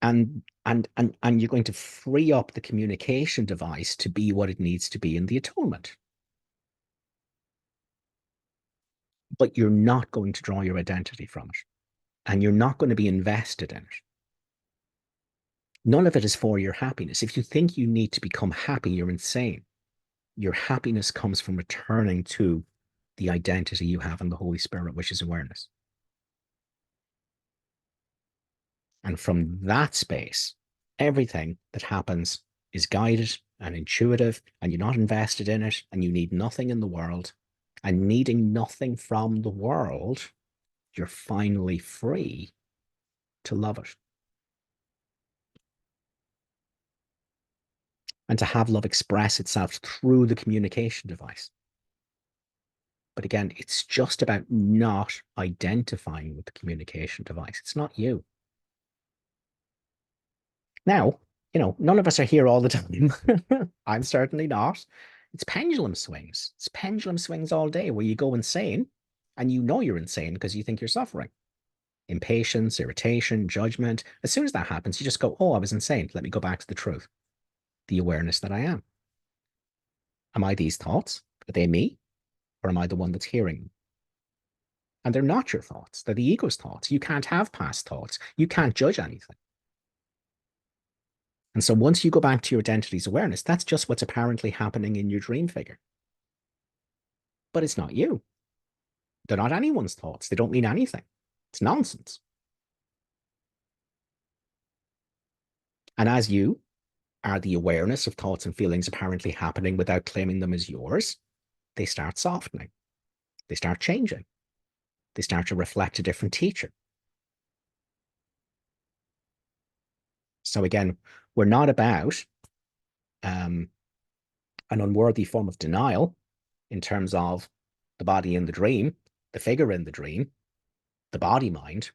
And you're going to free up the communication device to be what it needs to be in the atonement. But you're not going to draw your identity from it. And you're not going to be invested in it. None of it is for your happiness. If you think you need to become happy, you're insane. Your happiness comes from returning to the identity you have in the Holy Spirit, which is awareness. And from that space, everything that happens is guided and intuitive, and you're not invested in it, and you need nothing in the world. And needing nothing from the world, you're finally free to love it. And to have love express itself through the communication device. But again, it's just about not identifying with the communication device. It's not you. Now, none of us are here all the time. I'm certainly not. It's pendulum swings. It's pendulum swings all day where you go insane and you know you're insane because you think you're suffering. Impatience, irritation, judgment. As soon as that happens, you just go, oh, I was insane. Let me go back to the truth. The awareness that I am. Am I these thoughts? Are they me? Or am I the one that's hearing them? And they're not your thoughts. They're the ego's thoughts. You can't have past thoughts. You can't judge anything. And so once you go back to your identity's awareness, that's just what's apparently happening in your dream figure. But it's not you. They're not anyone's thoughts. They don't mean anything. It's nonsense. And as you are the awareness of thoughts and feelings apparently happening without claiming them as yours, they start softening. They start changing. They start to reflect a different teacher. So again, we're not about an unworthy form of denial in terms of the body in the dream, the figure in the dream, the body mind.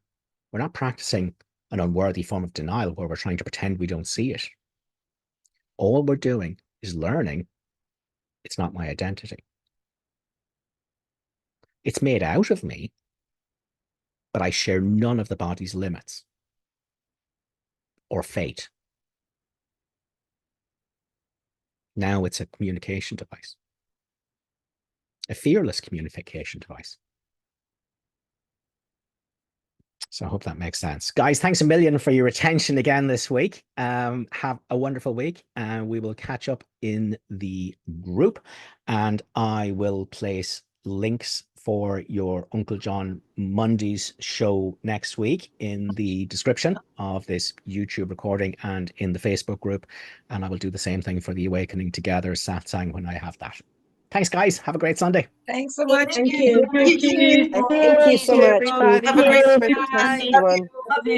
We're not practicing an unworthy form of denial where we're trying to pretend we don't see it. All we're doing is learning it's not my identity. It's made out of me, but I share none of the body's limits or fate. Now it's a communication device, a fearless communication device. So I hope that makes sense. Guys, thanks a million for your attention again this week. Have a wonderful week, and we will catch up in the group, and I will place links for your Uncle Jon Mundy's show next week in the description of this YouTube recording and in the Facebook group. And I will do the same thing for the Awakening Together satsang when I have that. Thanks, guys. Have a great Sunday. Thanks so much. Thank you. Thank you so much. Everybody. Have a great Christmas, Bye. everyone. Love you.